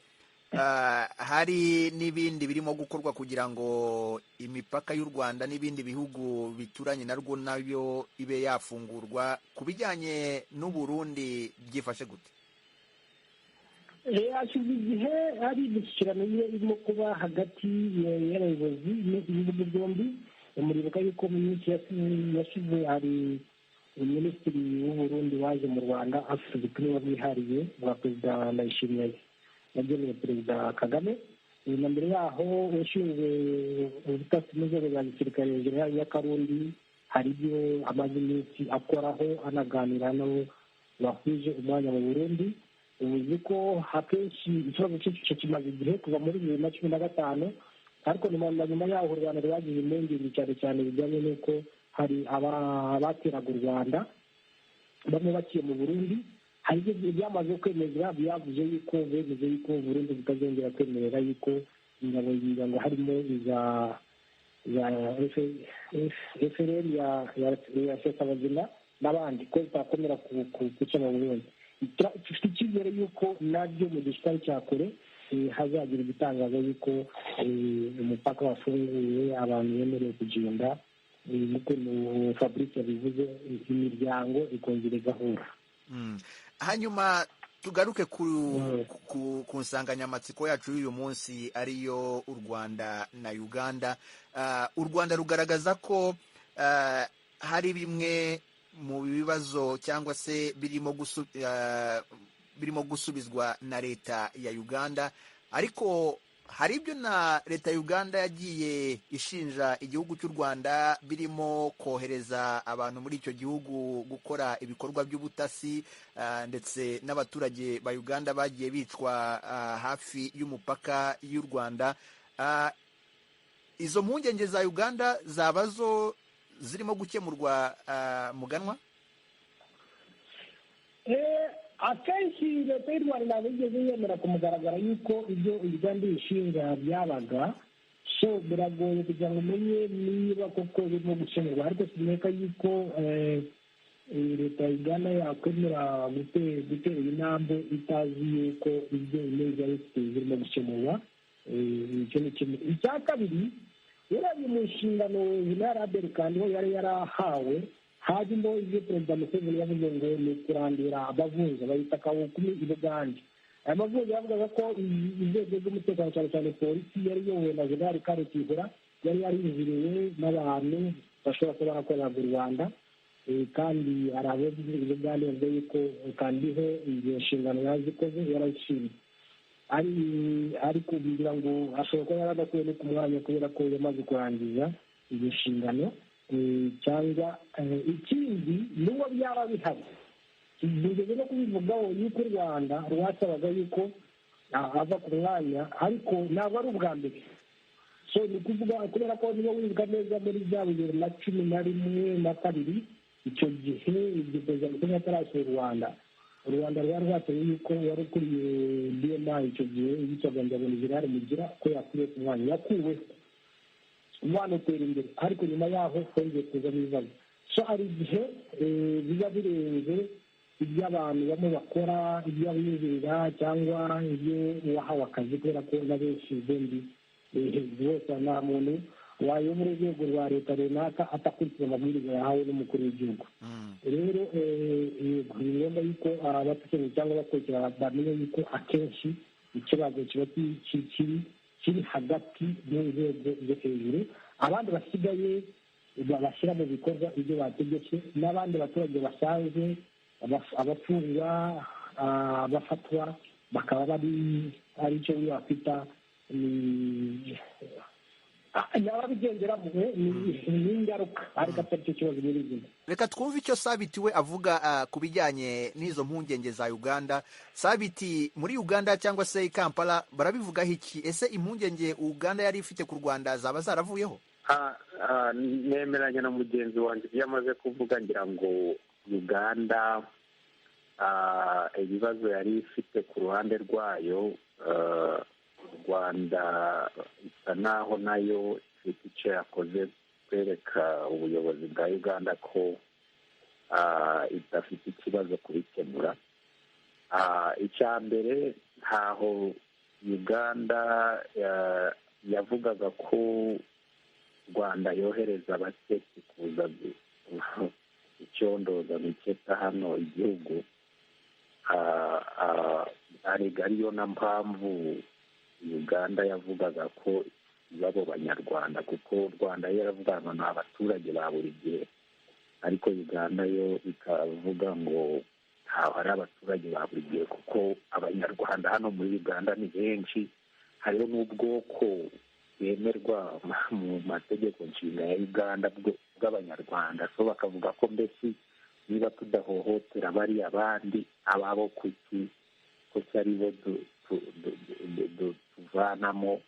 hari n'ibindi birimo gukorwa kugira ngo imipaka y'u Rwanda n'ibindi bihugu bituranye narwo nayo ibe yafungurwa. Ku bijyanye n'u Burundi byifashe gute? Hashize igihe hari imishyikirano irimo kuba hagati y'abayobozi b'ibihugu byombi. Muribuka yuko mu minsi yashize hari minisitiri w'Uburundi waje mu Rwanda afite ubutumwa bwihariye bwa perezida Ndayishimiye yageneye perezida Kagame. Na mbere yaho ushinzwe ubutasi n'inzego za gisirikare General Karundi hari ibyo amaze iminsi akoraho anaganira nabo bahuje umwanya mu Burundi. Uzi ko akenshi ikibazo cy'icyo kimaze igihe kuva muri 2015, ariko nyuma yaho u Rwanda rwagize impungenge cyane cyane bijyanye n'uko hari abateraga u Rwanda bamwe bakiye mu Burundi. Hari ibyo byamaze kwemezwa, byavuze yuko bemeze yuko Burundi butazongera kwemerera yuko ingabo ngo harimo za FRN ya Sesabagina n'abandi ko zitakomera kuca mu Burundi. Dufite icyizere yuko nabyo mu gisitari cya kure hazagira igitangaza yuko umupaka wafunguye, abantu bemerewe kugenda, nk'uko Fabrice yabivuze, imiryango ikongera igahura. Hanyuma tugaruke ku nsanganyamatsiko yacu y'uyu munsi ariyo u Rwanda na Uganda. U Rwanda rugaragaza ko hari bimwe mu bibazo cyangwa se birimo gusubizwa na leta ya Uganda, ariko hari ibyo na leta ya Uganda yagiye ishinja igihugu cy'u Rwanda, birimo kohereza abantu muri icyo gihugu gukora ibikorwa by'ubutasi, ndetse n'abaturage ba Uganda bagiye bicwa hafi y'umupaka y'u Rwanda. Izo mpungenge za Uganda zaba zo zirimo gukemurwa, Muganwa? Akenshi leta y'u Rwanda ntabwo yigeze yemera ku mugaragaro yuko ibyo Uganda ishinga byabaga, so biragoye kugira ngo umenye niba koko birimo gukemurwa ariko sineka yuko leta ya uganda yakwemera gutera intambwe itazi yuko ibyo ineza bifite birimo gukemurwa. Icyo ni kimwe. Icya kabiri, yarari mu nshingano jenerali abel kandi we yari yarahawe hajimo ibyo perezida museveni yavuze ngo ni kurandira abavunja bayita kawukumi i bugande. aya mavunja yavugaga ko inzego z'umutekano cyane cyane polisi yari iyobowe na jenerali kare kihura yari yarinjiriwe n'abantu bashobora kuba barakorera mu rwanda, kandi hari abagize i bugande bavuga yuko kandiho iyo nshingano yazikoze yarayishimye ariko kugira ngo ashobora kuba yaradakuye no ku mwanya kubera ko yamaze kurangiza iyo nshingano, cyangwa ikindi n'uwo byaba bihari bigeze no kubivugaho yuko u rwanda rwasabaga yuko ava ku mwanya ariko ntabwo ari ubwa mbere. So ni ukuvuga kubera ko niba wibuka neza muri bya 2011 na 2012 icyo gihe igihe perezida museveni atarasura u rwanda rwari rwateye yuko wari ukuriye bma icyo gihe yitwaga njyabona jenerali mugira ko yakuriye ku mwanya yakuweho umwana utera imbere, ariko nyuma yaho hongeye kuzamo ibibazo. So hari igihe biba birenze ibyo abantu bamwe bakora, ibyo abinjirira cyangwa ibyo uwahawe akazi, kubera ko na benshi izindi bose nta muntu wayobora urwego rwa leta runaka atakurikiza amabwiriza yahawe n'umukuru w'igihugu. Rero ni ngombwa yuko abatekereza cyangwa abakurikira bamenya yuko akenshi ikibazo kiba kiri hagati y'inzego zo hejuru, abandi basigaye bashyira mu bikorwa ibyo bategetse, n'abandi baturage basanzwe abafungwa bafatwa bakaba bari icyo wakwita ababigenderamo ni ingaruka, ariko atari cyo kibazo nyir'izina. Reka twumve icyo Sabiti we avuga ku bijyanye n'izo mpungenge za Uganda. Sabiti, muri Uganda cyangwa se i Kampala barabivugaho iki? Ese impungenge Uganda yari ifite ku Rwanda zaba zaravuyeho? Nemeranya na mugenzi wanjye ibyo amaze kuvuga. Ngira ngo Uganda ibibazo yari ifite ku ruhande rwayo, Rwanda isa naho nayo ifite icyo yakoze kwereka ubuyobozi bwa Uganda ko idafite ikibazo kubikemura. Icya mbere, ntaho Uganda yavugaga ko Rwanda yohereza abaketse kuza icyondoza miketa hano igihugu, ariyo na mpamvu Uganda yavugaga ko babo banyarwanda, kuko u Rwanda yaravuga ngo ni abaturage ba buri gihe, ariko Uganda yo ikavuga ngo ntaho ari abaturage ba buri gihe, kuko abanyarwanda hano muri Uganda ni benshi. Hariho n'ubwoko bwemerwa mu mategeko nshinga ya Uganda bw'abanyarwanda, so bakavuga ko mbese niba tudahohotera bariya abandi ababo kuki ko cyari bo tuvanamo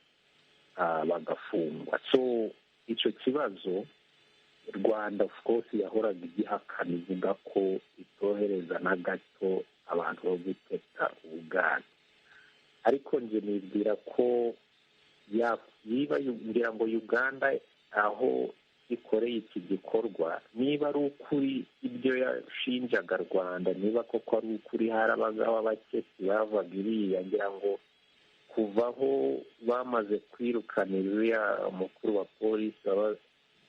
bagafungwa. So icyo kibazo Rwanda of course yahoraga igihakana, ivuga ko itohereza na gato abantu bo guteta Uganda, ariko nje nibwira ko ngira ngo Uganda aho ikoreye iki gikorwa, niba ari ukuri ibyo yashinjaga Rwanda, niba koko ari ukuri hari abagabo abakesi bavaga iriya, ngira ngo kuvaho bamaze kwirukanira uriya umukuru wa polisi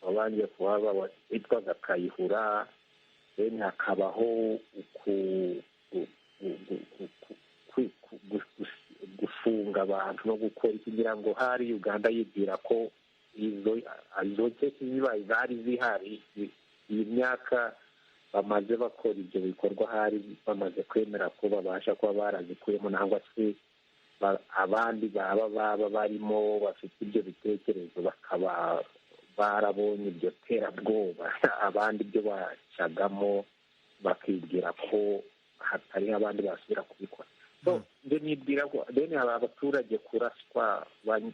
wabanje kuhaba witwaga Kayihura, then hakabaho gufunga abantu no gukora kugira ngo hari Uganda yibwira ko izo kesi zibaye zari zihari. Iyi myaka bamaze bakora ibyo bikorwa, hari bamaze kwemera ko babasha kuba barazikuyemo, nangwa se abandi baba barimo bafite ibyo bitekerezo bakaba barabonye iryo terabwoba, abandi ibyo bacagamo bakibwira ko hatari abandi basubira kubikora. So nibwira ko aba abaturage kuraswa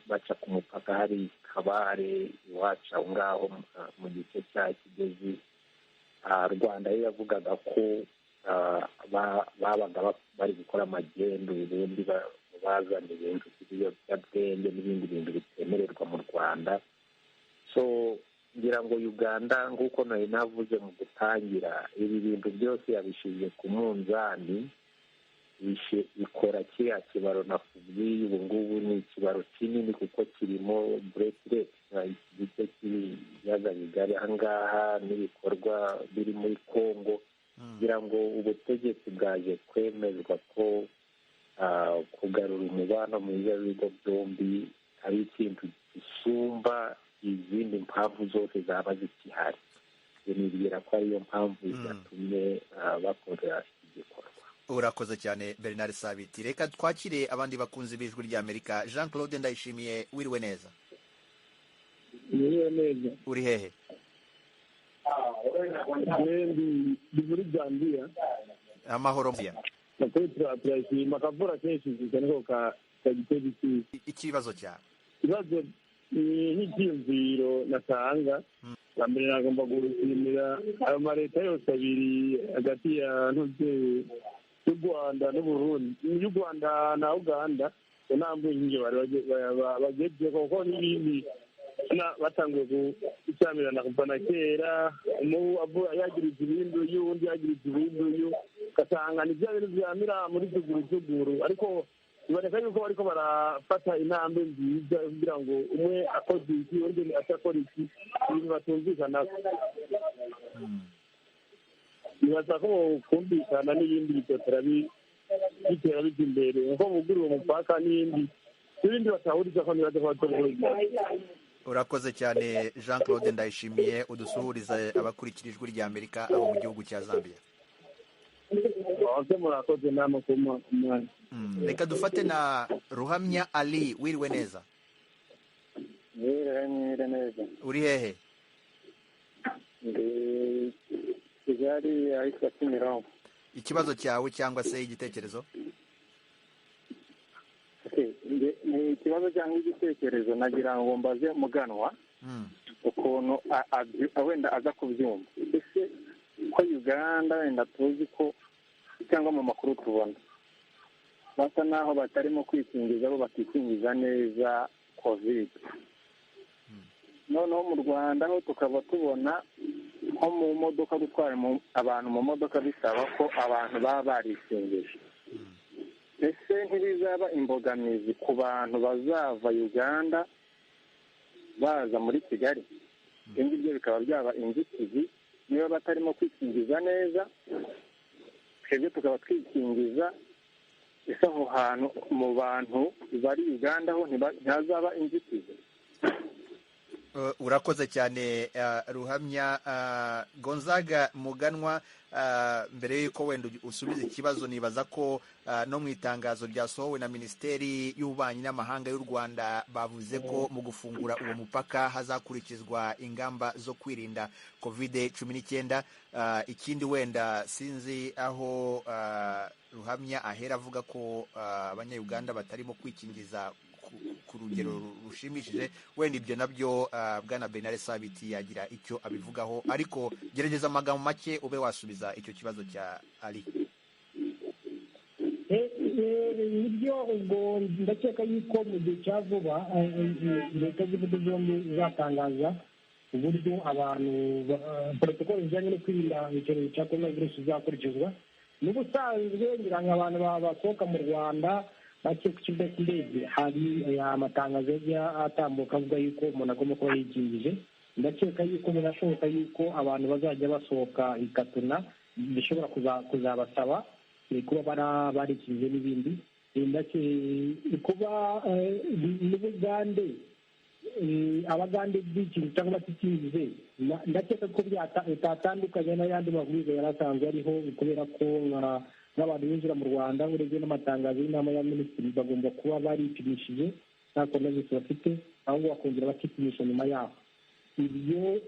baca ku mupaka hari Kabare iwacu aho ngaho mu gice cya Kigezi, Rwanda yo yavugaga ko babaga bari gukora amagendu, ubundi bazana ibintu by'ibiyobyabwenge n'ibindi bintu bitemererwa mu Rwanda. So ngira ngo Uganda nk'uko nari navuze mu gutangira, ibi bintu byose yabishyize ku munzani, ikora kiriya kibaro nakubwiye ubu ngubu ni ikibaro kinini kuko kirimo buretireti igice cy'ibiyaga bigari aha ngaha n'ibikorwa biri muri Kongo, kugira ngo ubutegetsi bwaje kwemezwa ko kugarura umubano mwiza w'ibigo byombi ari ikintu gisumba izindi mpamvu zose zaba zikihari. Nibwira ko ariyo mpamvu yatumye bakora igikorwa. Urakoze cyane Bernard Sabiti. Reka twakire abandi bakunzi b'Ijwi ry'Amerika. Jean Claude Ndayishimiye, wiriwe neza? Wiriwe neza. Uri hehe? Ndi muri Zambia. Amahoro mbya. Turashima akavura kenshi niko kagitera ikibazo cyawe. Ikibazo nk'icyiyumviro natanga, bwa mbere nagomba gushimira ayo maleta yose abiri hagati ya y'u Rwanda n'Uburundi, y'u Rwanda na Uganda, ntabwo inkingi bagejeje kuko n'ibindi batanguye gucyamirana kuva na kera, yagiriza ibintu y'undi yagiriza ibintu ugasanga ni bya bintu byamira muri tuguru, ariko biboneka yuko bariko barafata intambwe nziza kugira ngo umwe akoze iki undi atakora iki, ibintu batumvikana. Bibaza ko kumvikana n'ibindi bitotera bitera bijya imbere, nko bugurura umupaka n'ibindi batahuriza ko nibaza ko batobuhuriza. Urakoze cyane Jean Claude Ndayishimiye, udusuhuriza abakurikira Ijwi ry'Amerika aho mu gihugu cya Zambia. Murakoze nama ku mwanya. Reka dufate na Ruhamya Ali, wiriwe neza? Wiriwe neza. Uri hehe? Ndi Kigali ahitwa Kimironko. Ikibazo cyawe cyangwa se igitekerezo? Ni ikibazo cyangwa igitekerezo nagira ngo mbaze Muganwa ukuntu wenda aza kubyumva. Ese ko Uganda wenda tuzi ko cyangwa mu makuru tubona basa naho batarimo kwikingiza, bo bakikingiza neza covid. Noneho mu Rwanda ho tukaba tubona nko mu modoka gutwara abantu mu modoka bisaba ko abantu baba barikingije. Ese ntibizaba imbogamizi ku bantu bazava Uganda baza muri Kigali? Ibyo bikaba byaba inzitizi niba batarimo kwikingiza neza, twebwe tukaba twikingiza. Ese aho hantu mu bantu bari Uganda ho ntihazaba inzitizi? Urakoze cyane Ruhamya. Gonzaga Muganwa, mbere y'uko wenda usubiza ikibazo, nibaza ko no mu itangazo ryasohowe na Minisiteri y'Ububanyi n'Amahanga y'u Rwanda bavuze ko mu gufungura uwo mupaka hazakurikizwa ingamba zo kwirinda COVID-19. Ikindi wenda sinzi aho Ruhamya ahera avuga ko abanyayuganda batarimo kwikingiza ku rugero rushimishije. Wenda ibyo nabyo bwana Bernard Sabiti yagira icyo abivugaho, ariko gerageza amagambo make ube wasubiza icyo kibazo cya Ali. Nibyo, ubwo ndakeka yuko mu gihe cya vuba leta z'ibihugu byombi zatangaza uburyo abantu protokoli zijyanye no kwirinda icyorezo cya coronavirus zakurikizwa. N'ubusanzwe ngira ngo abantu basohoka mu Rwanda bake ku kibuga cy'indege hari amatangazo yagiye atambuka avuga yuko umuntu agomba kuba yikingije. Ndakeka yuko binashoboka yuko abantu bazajya basohoka i Katuna bishobora kuzabasaba kuba barikingije n'ibindi. Kuba n'Ubugande abagande bikingije cyangwa batikingije, ndakeka ko bitatandukanye n'ayandi mabwiriza yari asanzwe ariho, kubera ko n'abantu binjira mu Rwanda urebye n'amatangazo y'inama ya minisitiri bagomba kuba baripimishije nta coronavirus bafite, ahubwo bakongera bakipimisha nyuma yaho. Ibyo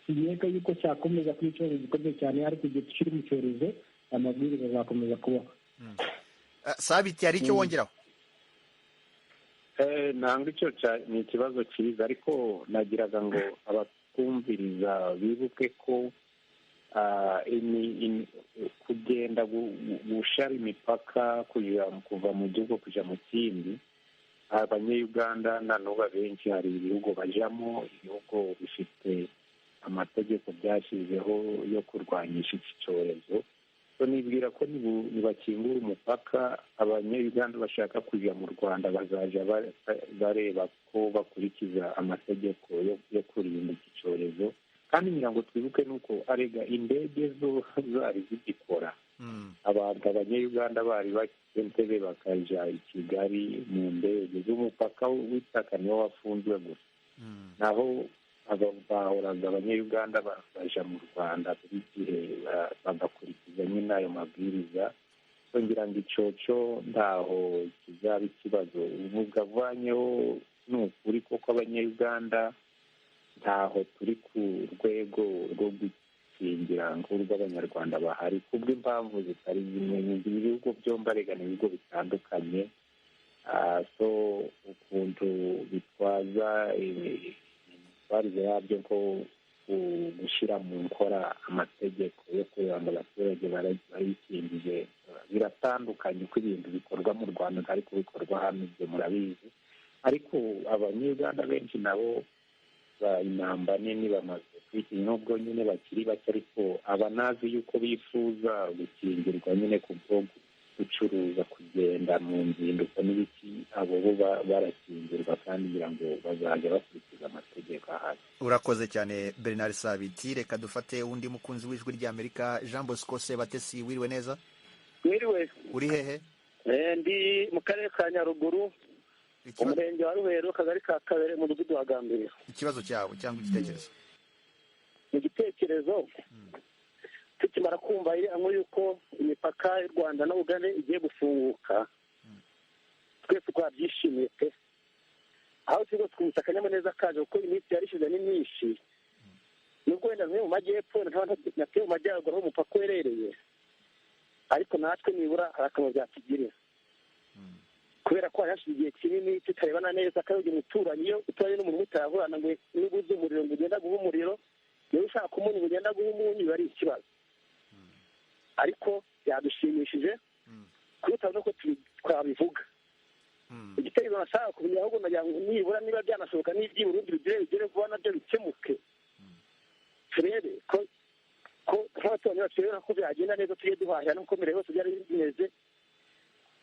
sibiyeka yuko cyakomeza kuba icyorezo gikomeye cyane, ariko igihe kiri mu cyorezo amabwiriza azakomeza kubaho. Sabiti, hari icyo wongeraho? Ntabwo icyo ni ikibazo cyiza, ariko nagiraga ngo abatwumviriza bibuke ko kugenda gushara imipaka kuva mu gihugu kujya mu kindi. Abanyayuganda na n'ubu benshi hari ibihugu bajyamo, ibihugu bifite amategeko byashyizeho yo kurwanyisha iki cyorezo. Nibwira ko nibakingura umupaka, abanyayuganda bashaka kujya mu Rwanda bazajya bareba ko bakurikiza amategeko yo kurinda iki cyorezo. Kandi ngira ngo twibuke nuko arega indege zo zari zigikora, abanyayuganda bari Entebbe bakajya i Kigali mu ndege z'umupaka w'itaka niwo wafunzwe gusa, naho bahoraga abanyayuganda baja mu Rwanda buri gihe bagakurikiza nyine ayo mabwiriza. Ngira ngo icoco ndaho kizaba ikibazo. Ubu bwavanyeho ni ukuri koko abanyayuganda ntaho turi ku rwego rwo gukingira nk'urw'abanyarwanda bahari, kubw'impamvu zitari zimwe. Ibihugu byombi arega ni ibihugu bitandukanye, so ukuntu bitwaza imyitwarire yabyo nko gushyira mu nkora amategeko yo kugira ngo abaturage barayikingije biratandukanye uko ibintu bikorwa mu Rwanda ariko bikorwa hano, ibyo murabizi. Ariko abanyarwanda benshi nabo inamba nini bamaze kwikinya, nubwo nyine bakiri bake, ariko abanazi yuko bifuza gukingirwa nyine ku bwo gucuruza, kugenda mu nzinduko n'ibiki, abo bo barakingirwa kandi ngira ngo bazajya bakurikiza amategeko ahari. Urakoze cyane Bernard Sabiti. Reka dufate undi mukunzi w'ijwi ry'Amerika, Jean Bosco Sebatesi. Wiriwe neza? Mwiriwe. Uri hehe? Ndi mu karere ka Nyaruguru, umurenge wa Ruhero, akagari ka Kabere, umudugudu wa Gambiriro. Ikibazo cyawe cyangwa igitekerezo? Igitekerezo, tukimara kumva yuko imipaka y'u Rwanda na Uganda igiye gufunguka, twese twabyishimiye pe, aho turi twumva akanyamuneza kaje kuko iminsi yari ishize ni myinshi, nubwo wenda zimwe mu majyepfo natwe mu majyaruguru aho umupaka uherereye, ariko natwe nibura hari akamaro byatugirira, kubera ko hashize igihe kinini tutarebana neza kandi umuturanyi iyo uturanye n'umuntu mutarahurana ngo nibuze umuriro ngo ugenda guha umuriro, niba ushaka umunyu ngo ugenda guha umunyu, biba ari ikibazo. Ariko byadushimishije kuruta nuko twabivuga. Igitekerezo nashaka kumenya ahubwo nagira ngo nibura niba byanashoboka n'iby'i Burundi bigere vuba nabyo bikemuke, turebe ko nk'abaturanyi bacu rero ko byagenda neza, tujye duhahira n'uko mbere hose byari bimeze,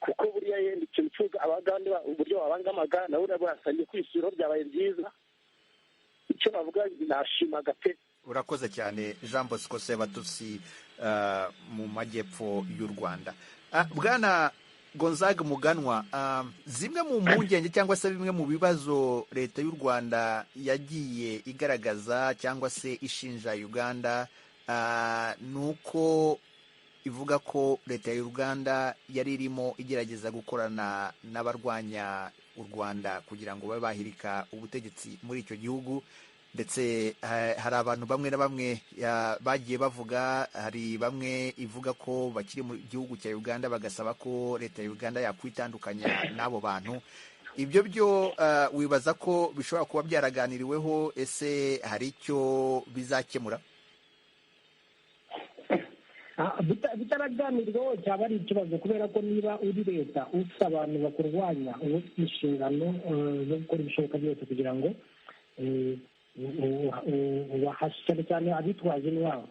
kuko buriya yenda ikintu cyuga abagande uburyo babangamaga nabo barasangiye kwishyura, byabaye byiza. Icyo navuga nashimaga pe. Urakoze cyane Jean Bosco Sebatutsi mu majyepfo y'u Rwanda. Bwana Gonzague Muganwa, zimwe mu mpungenge cyangwa se bimwe mu bibazo leta y'u Rwanda yagiye igaragaza cyangwa se ishinja Uganda, nuko ivuga ko leta y'u Rwanda yari irimo igerageza gukorana n'abarwanya u Rwanda kugira ngo babe bahirika ubutegetsi muri icyo gihugu, ndetse hari abantu bamwe na bamwe bagiye bavuga, hari bamwe ivuga ko bakiri mu gihugu cya Uganda bagasaba ko leta ya Uganda yakwitandukanya n'abo bantu. Ibyo byo wibaza ko bishobora kuba byaraganiriweho, ese hari icyo bizakemura? bitaraganirwaho cyaba ari ikibazo, kubera ko niba uri leta ufite abantu bakurwanya, uba ufite inshingano zo gukora ibishoboka byose kugira ngo ubahashe, cyane cyane abitwaje intwaro.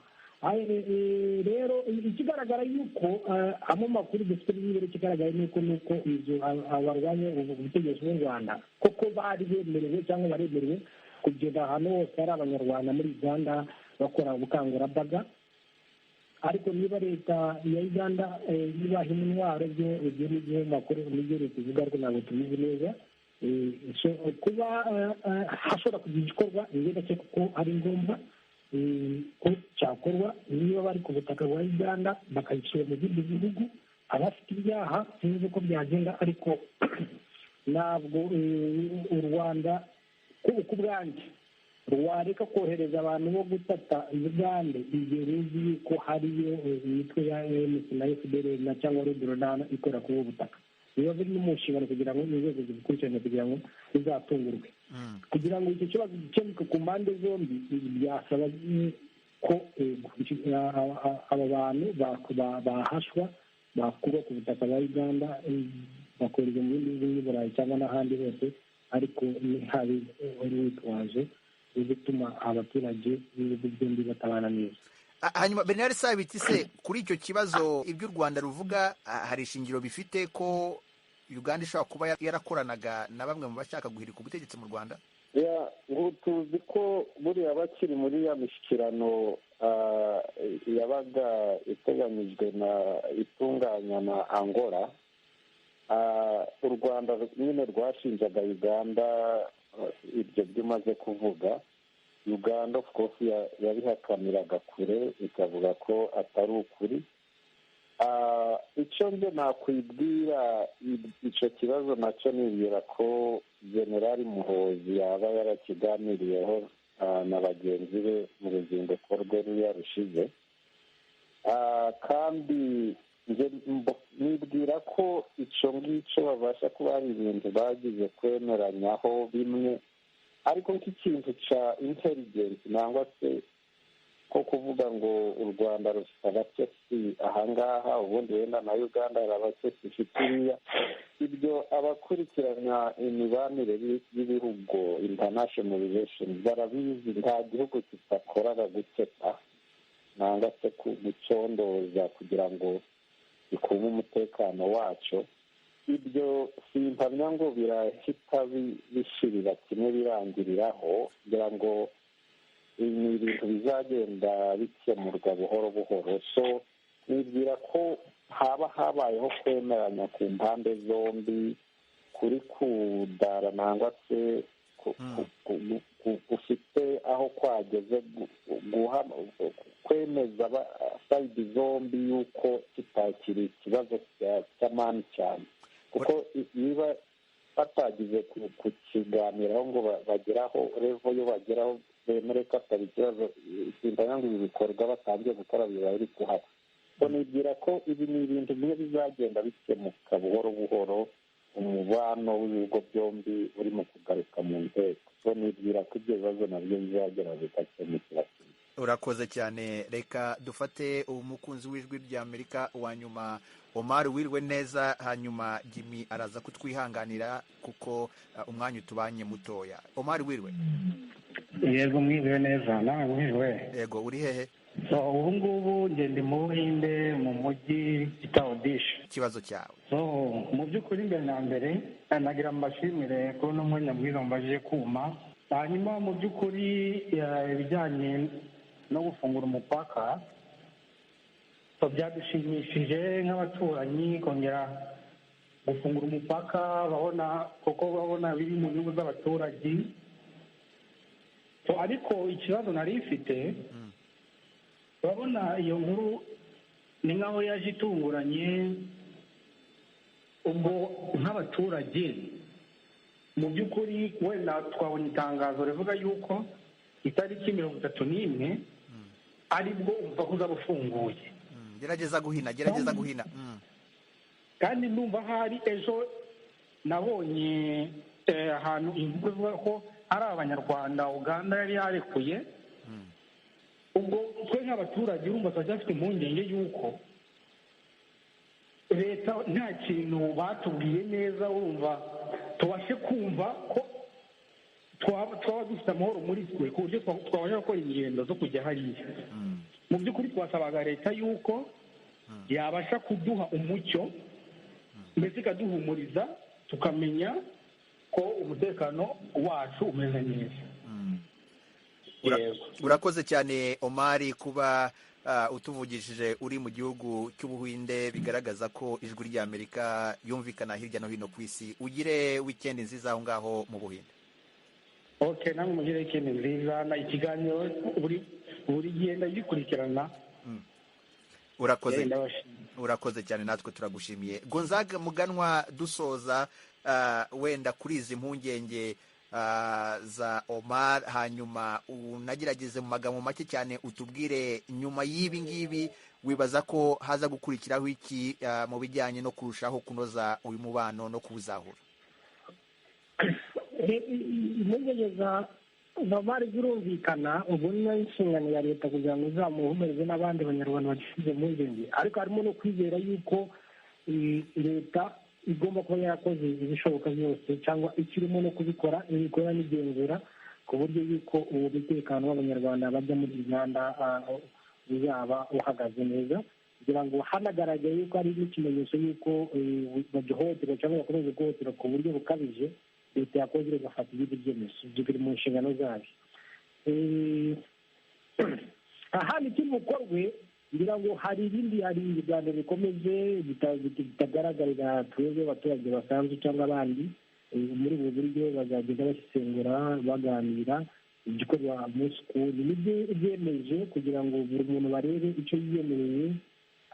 Rero ikigaragara yuko amo makuru dufite n'ibiro kigaragara nuko abarwanya ubutegetsi bw'u Rwanda koko bari bemerewe cyangwa baremerewe kugenda ahantu hose hari abanyarwanda muri Uganda bakora ubukangurambaga. Ariko niba leta ya Uganda ibaha intwaro byo ibyo n'ibyo makuru n'ibyo leta ivuga, ariko ntabwo tubizi neza. Kuba hashobora kugira igikorwa ingenda cyo kuko ari ngombwa ko cyakorwa, niba bari ku butaka bwa Uganda bakayishyira mu bindi bihugu, abafite ibyaha sinzi uko byagenda, ariko ntabwo u Rwanda ku bwanjye rwareka kohereza abantu bo gutata Uganda igihe ruzi yuko hariyo imitwe ya ANC na FDLR na cyangwa Rwanda ikora kuri ubu butaka. Biba biri mu nshingano kugira ngo inzego zibikurikirane kugira ngo bizatungurwe, kugira ngo icyo kibazo gikemuke ku mpande zombi. Byasaba ko aba bantu bahashwa bakurwa ku butaka bwa uganda bakorerwa mu bindi bihugu by'uburayi cyangwa n'ahandi hose, ariko ntihabe urwitwazo rwo gutuma abaturage b'ibihugu byombi batabana neza. Hanyuma Bernard Sabiti, se kuri icyo kibazo ibyo u Rwanda ruvuga hari ishingiro bifite ko Uganda ishobora kuba yarakoranaga na bamwe mu bashaka guhirika ubutegetsi mu Rwanda? ubu tuzi ko buriya bakiri muri ya mishyikirano yabaga iteganyijwe itunganya na Angola, u Rwanda nyine rwashinjaga Uganda ibyo byumaze kuvuga. Uganda of course yabihakaniraga kure ikavuga ko atari ukuri. Icyo nge nakwibwira icyo kibazo nacyo nibwira ko Generali Muhoozi yaba yarakiganiriyeho na bagenzi be mu ruzinduko rwe ruriya rushize, kandi nibwira ko icyo ngicyo babasha kuba hari ibintu bagize kwemeranyaho bimwe, ariko nk'ikintu cya intelligence nangwa se ko kuvuga ngo u Rwanda rufite abakesi ahangaha ubundi wenda na Uganda hari abakesi ifite iriya, ibyo abakurikirana imibanire y'ibihugu international relations barabizi. Nta gihugu kitakoraga guketa nangwa se gucondoza kugira ngo bikume umutekano wacyo. Ibyo simpamya ngo birahita bishirira kimwe birangiriraho, kugira ngo ni ibintu bizagenda bikemurwa buhoro buhoro. So nibwira ko haba habayeho kwemeranya ku mpande zombi kuri kudara nangwa se ufite aho kwageze kwemeza sayidi zombi yuko kitakiri ikibazo cy'amani cyane, kuko niba batagize kukiganiraho ngo bageraho revo yo bageraho bemere ko atari ikibazo, simpamya ngo ibi bikorwa batangiye gukora biba biri kuhaba. So nibwira ko ibi ni ibintu bimwe bizagenda bikemuka buhoro buhoro, umubano w'ibihugu byombi urimo kugaruka mu nteko. So nibwira ko ibyo bibazo nabyo bizagera bigakemukira. Urakoze cyane. Reka dufate umukunzi w'ijwi ry'Amerika wa nyuma, Omar, wirwe neza, hanyuma Jimmy araza kutwihanganira kuko umwanya utubanye mutoya. Omar, wirwe? Yego, mwiriwe neza. Nawe mwiriwe? Yego, uri hehe? So ubu ngubu ngende mu Buhinde mu mujyi bita Odisha. Ikibazo cyawe? So mu by'ukuri mbere na mbere nagira mbashimire ko n'umwanya mwiza mbajije kuma. Hanyuma mu by'ukuri ibijyanye no gufungura umupaka, so byadushimishije nk'abaturanyi kongera gufungura umupaka, babona biri mu nyungu z'abaturage. So ariko ikibazo nari ifite, urabona iyo nkuru ni nk'aho yaje itunguranye. Ubwo nk'abaturage mu by'ukuri wenda twabonye itangazo rivuga yuko itariki 31 aribwo umupaka uzaba ufunguye. Gerageza guhina. Kandi ndumva hari ejo nabonye ahantu imvugo ivuga ko hari abanyarwanda Uganda yari yarekuye. Ubwo twe nk'abaturage urumva turacyafite impungenge y'uko leta nta kintu batubwiye neza, urumva tubashe kumva ko twaba dufite amahoro muri twe ku buryo twabasha gukora ingendo zo kujya hariya. Mu by'ukuri twasabaga leta y'uko yabasha kuduha umucyo, mbese ikaduhumuriza tukamenya ko umutekano wacu umeze neza. Urakoze cyane Omar kuba utuvugishije uri mu gihugu cy'Ubuhinde, bigaragaza ko ijwi ry'Amerika yumvikana hirya no hino ku isi. Ugire weekend nziza aho ngaho mu Buhinde. Okay, namwe mugire weekend nziza, na ikiganiro buri genda gikurikirana. Urakoze cyane, natwe turagushimiye. Gonzaga Muganwa, dusoza wenda kuri izi mpungenge za Omar, hanyuma unagerageze mu magambo make cyane utubwire nyuma y'ibi ngibi wibaza ko haza gukurikiraho iki mu bijyanye no kurushaho kunoza uyu mubano no kuwuzahura. Impungenge normali zirumvikana ubu ni inshingano ya leta kugira ngo izamuhumurize n'abandi banyarwanda bagishyize mu nzego, ariko harimo no kwizera yuko leta igomba kuba yarakoze ibishoboka byose cyangwa ikirimo no kubikora ibikora n'igenzura ku buryo yuko uwo mutekano w'abanyarwanda bajya muri uganda uzaba uhagaze neza, kugira ngo hanagaragaye yuko hari n'ikimenyetso y'uko bagihohotera cyangwa bakomeza guhohotera ku buryo bukabije, leta yakoze igafata ibindi byemezo, ibyo biri mu nshingano zayo. ahandi ikiri bukorwe ngira ngo hari ibiganiro bikomeje bitagaragarira twebwe abaturage basanzwe cyangwa abandi, muri ubu buryo bazagenda basesengura baganira igikorwa umunsi ku wundi, nibyo byemeje kugira ngo buri muntu barebe icyo yiyemereye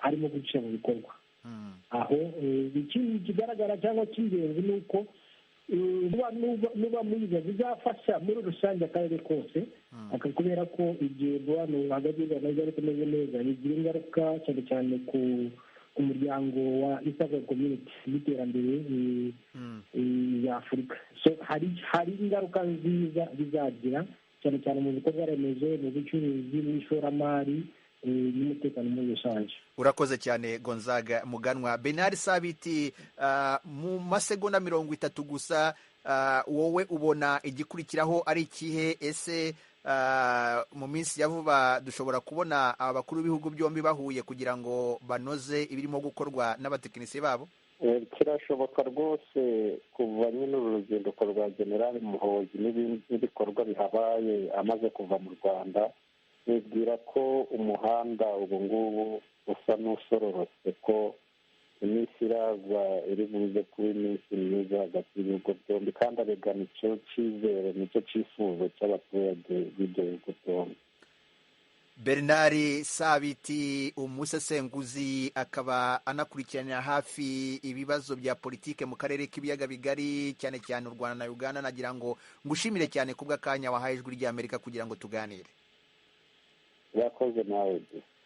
harimo gushyira mu bikorwa. aho ikindi kigaragara cyangwa cy'ingenzi ni uko nuba mwiza bizafasha muri rusange akarere kose, kubera ko igihe hano hagati y'u Rwanda byari kumeze neza bigira ingaruka cyane cyane ku muryango wa East African Community n'iterambere ya Afurika. So hari ingaruka nziza bizagira cyane cyane mu bikorwa remezo, mu bucuruzi n'ishoramari n'umutekano muri rusange. Urakoze cyane Gonzaga Muganwa. Bernard Sabiti, mu masegonda 30 gusa, wowe ubona igikurikiraho ari ikihe? Ese mu minsi ya vuba dushobora kubona abakuru b'ibihugu byombi bahuye kugira ngo banoze ibirimo gukorwa n'abatekinisiye babo? Kirashoboka rwose kuva nyine uru ruzinduko rwa General Muhoozi n'ibikorwa bihabaye amaze kuva mu Rwanda, nibwira ko umuhanda ubu ngubu usa n'usororotse, ko iminsi iraza iri buze kuba iminsi myiza hagati y'ibihugu byombi, kandi aregana icyo cyizere nicyo cyifuzo cy'abaturage b'ibyo bihugu byombi. Bernard Sabiti, umusesenguzi akaba anakurikiranira hafi ibibazo bya politike mu karere k'ibiyaga bigari, cyane cyane u Rwanda na Uganda, nagira ngo ngushimire cyane kubw'akanya wahaye Ijwi ry'Amerika kugira ngo tuganire. Yakoze nawe.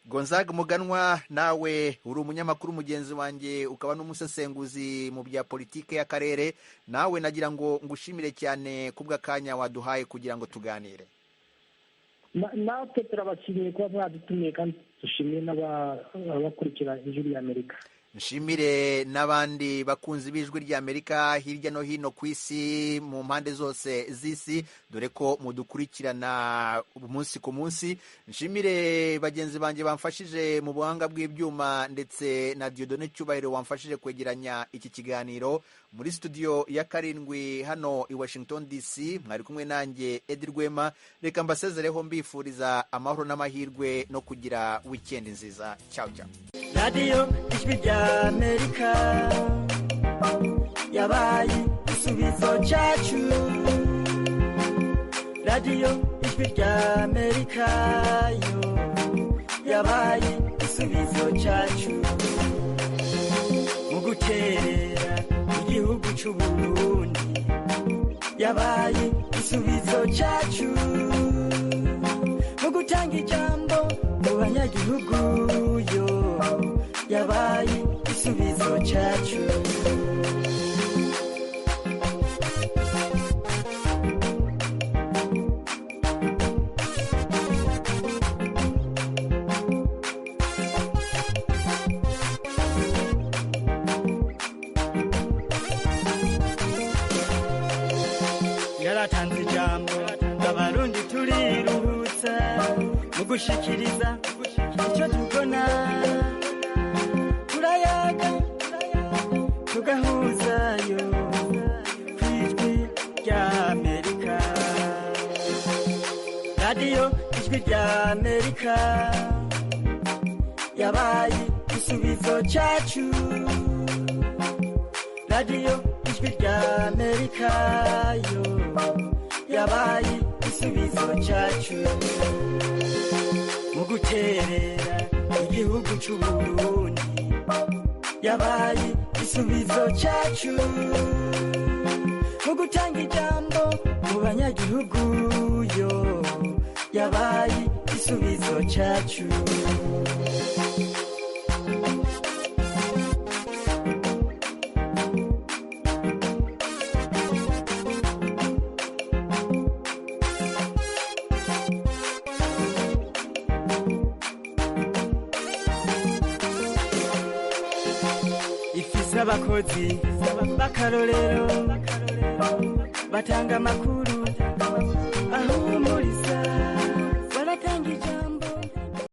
Gonzaga Muganwa, nawe uri umunyamakuru mugenzi wanjye, ukaba n'umusesenguzi mu bya politike y'akarere, nawe nagira ngo ngushimire cyane kubw'akanya waduhaye kugira ngo tuganire. natwe turabashimiye kuba mwadutumiye, kandi dushimiye n'abakurikira Ijwi ry'Amerika. Nshimire n'abandi bakunzi b'Ijwi ry'Amerika hirya no hino ku isi, mu mpande zose z'isi, dore ko mudukurikirana umunsi ku munsi. Nshimire bagenzi banjye bamfashije mu buhanga bw'ibyuma, ndetse na Dieudonné Cyubahiro wamfashije kwegeranya iki kiganiro. Muri studio ya 7 hano i Washington DC mwari kumwe nanjye Edi Rwema. Reka mbasezereho mbifuriza amahoro n'amahirwe no kugira weekend nziza. Ciao ciao. Radio Ijwi ry'Amerika yabaye igisubizo cyacu. Radio Ijwi ry'Amerika yo yabaye igisubizo cyacu, mu guterera igihugu cy'u Burundi yabaye igisubizo cyacu, mu gutanga ijambo mu banyagihugu yo yabaye igisubizo cyacu. Yaratanze ijambo abarundi turiruhutsa, mu gushikiriza icyo tubona, turayaga tugahuzayo ku Ijwi ry'Amerika. Radio Ijwi ry'Amerika yabaye igisubizo cyacu. Radio Ijwi ry'Amerika yo yabaye igisubizo cyacu, mu guterera igihugu cy'u Burundi yabaye igisubizo cyacu, mu gutanga ijambo mu banyagihugu yo yabaye igisubizo cyacu. abakozi b'akarorero batanga amakuru ahumuriza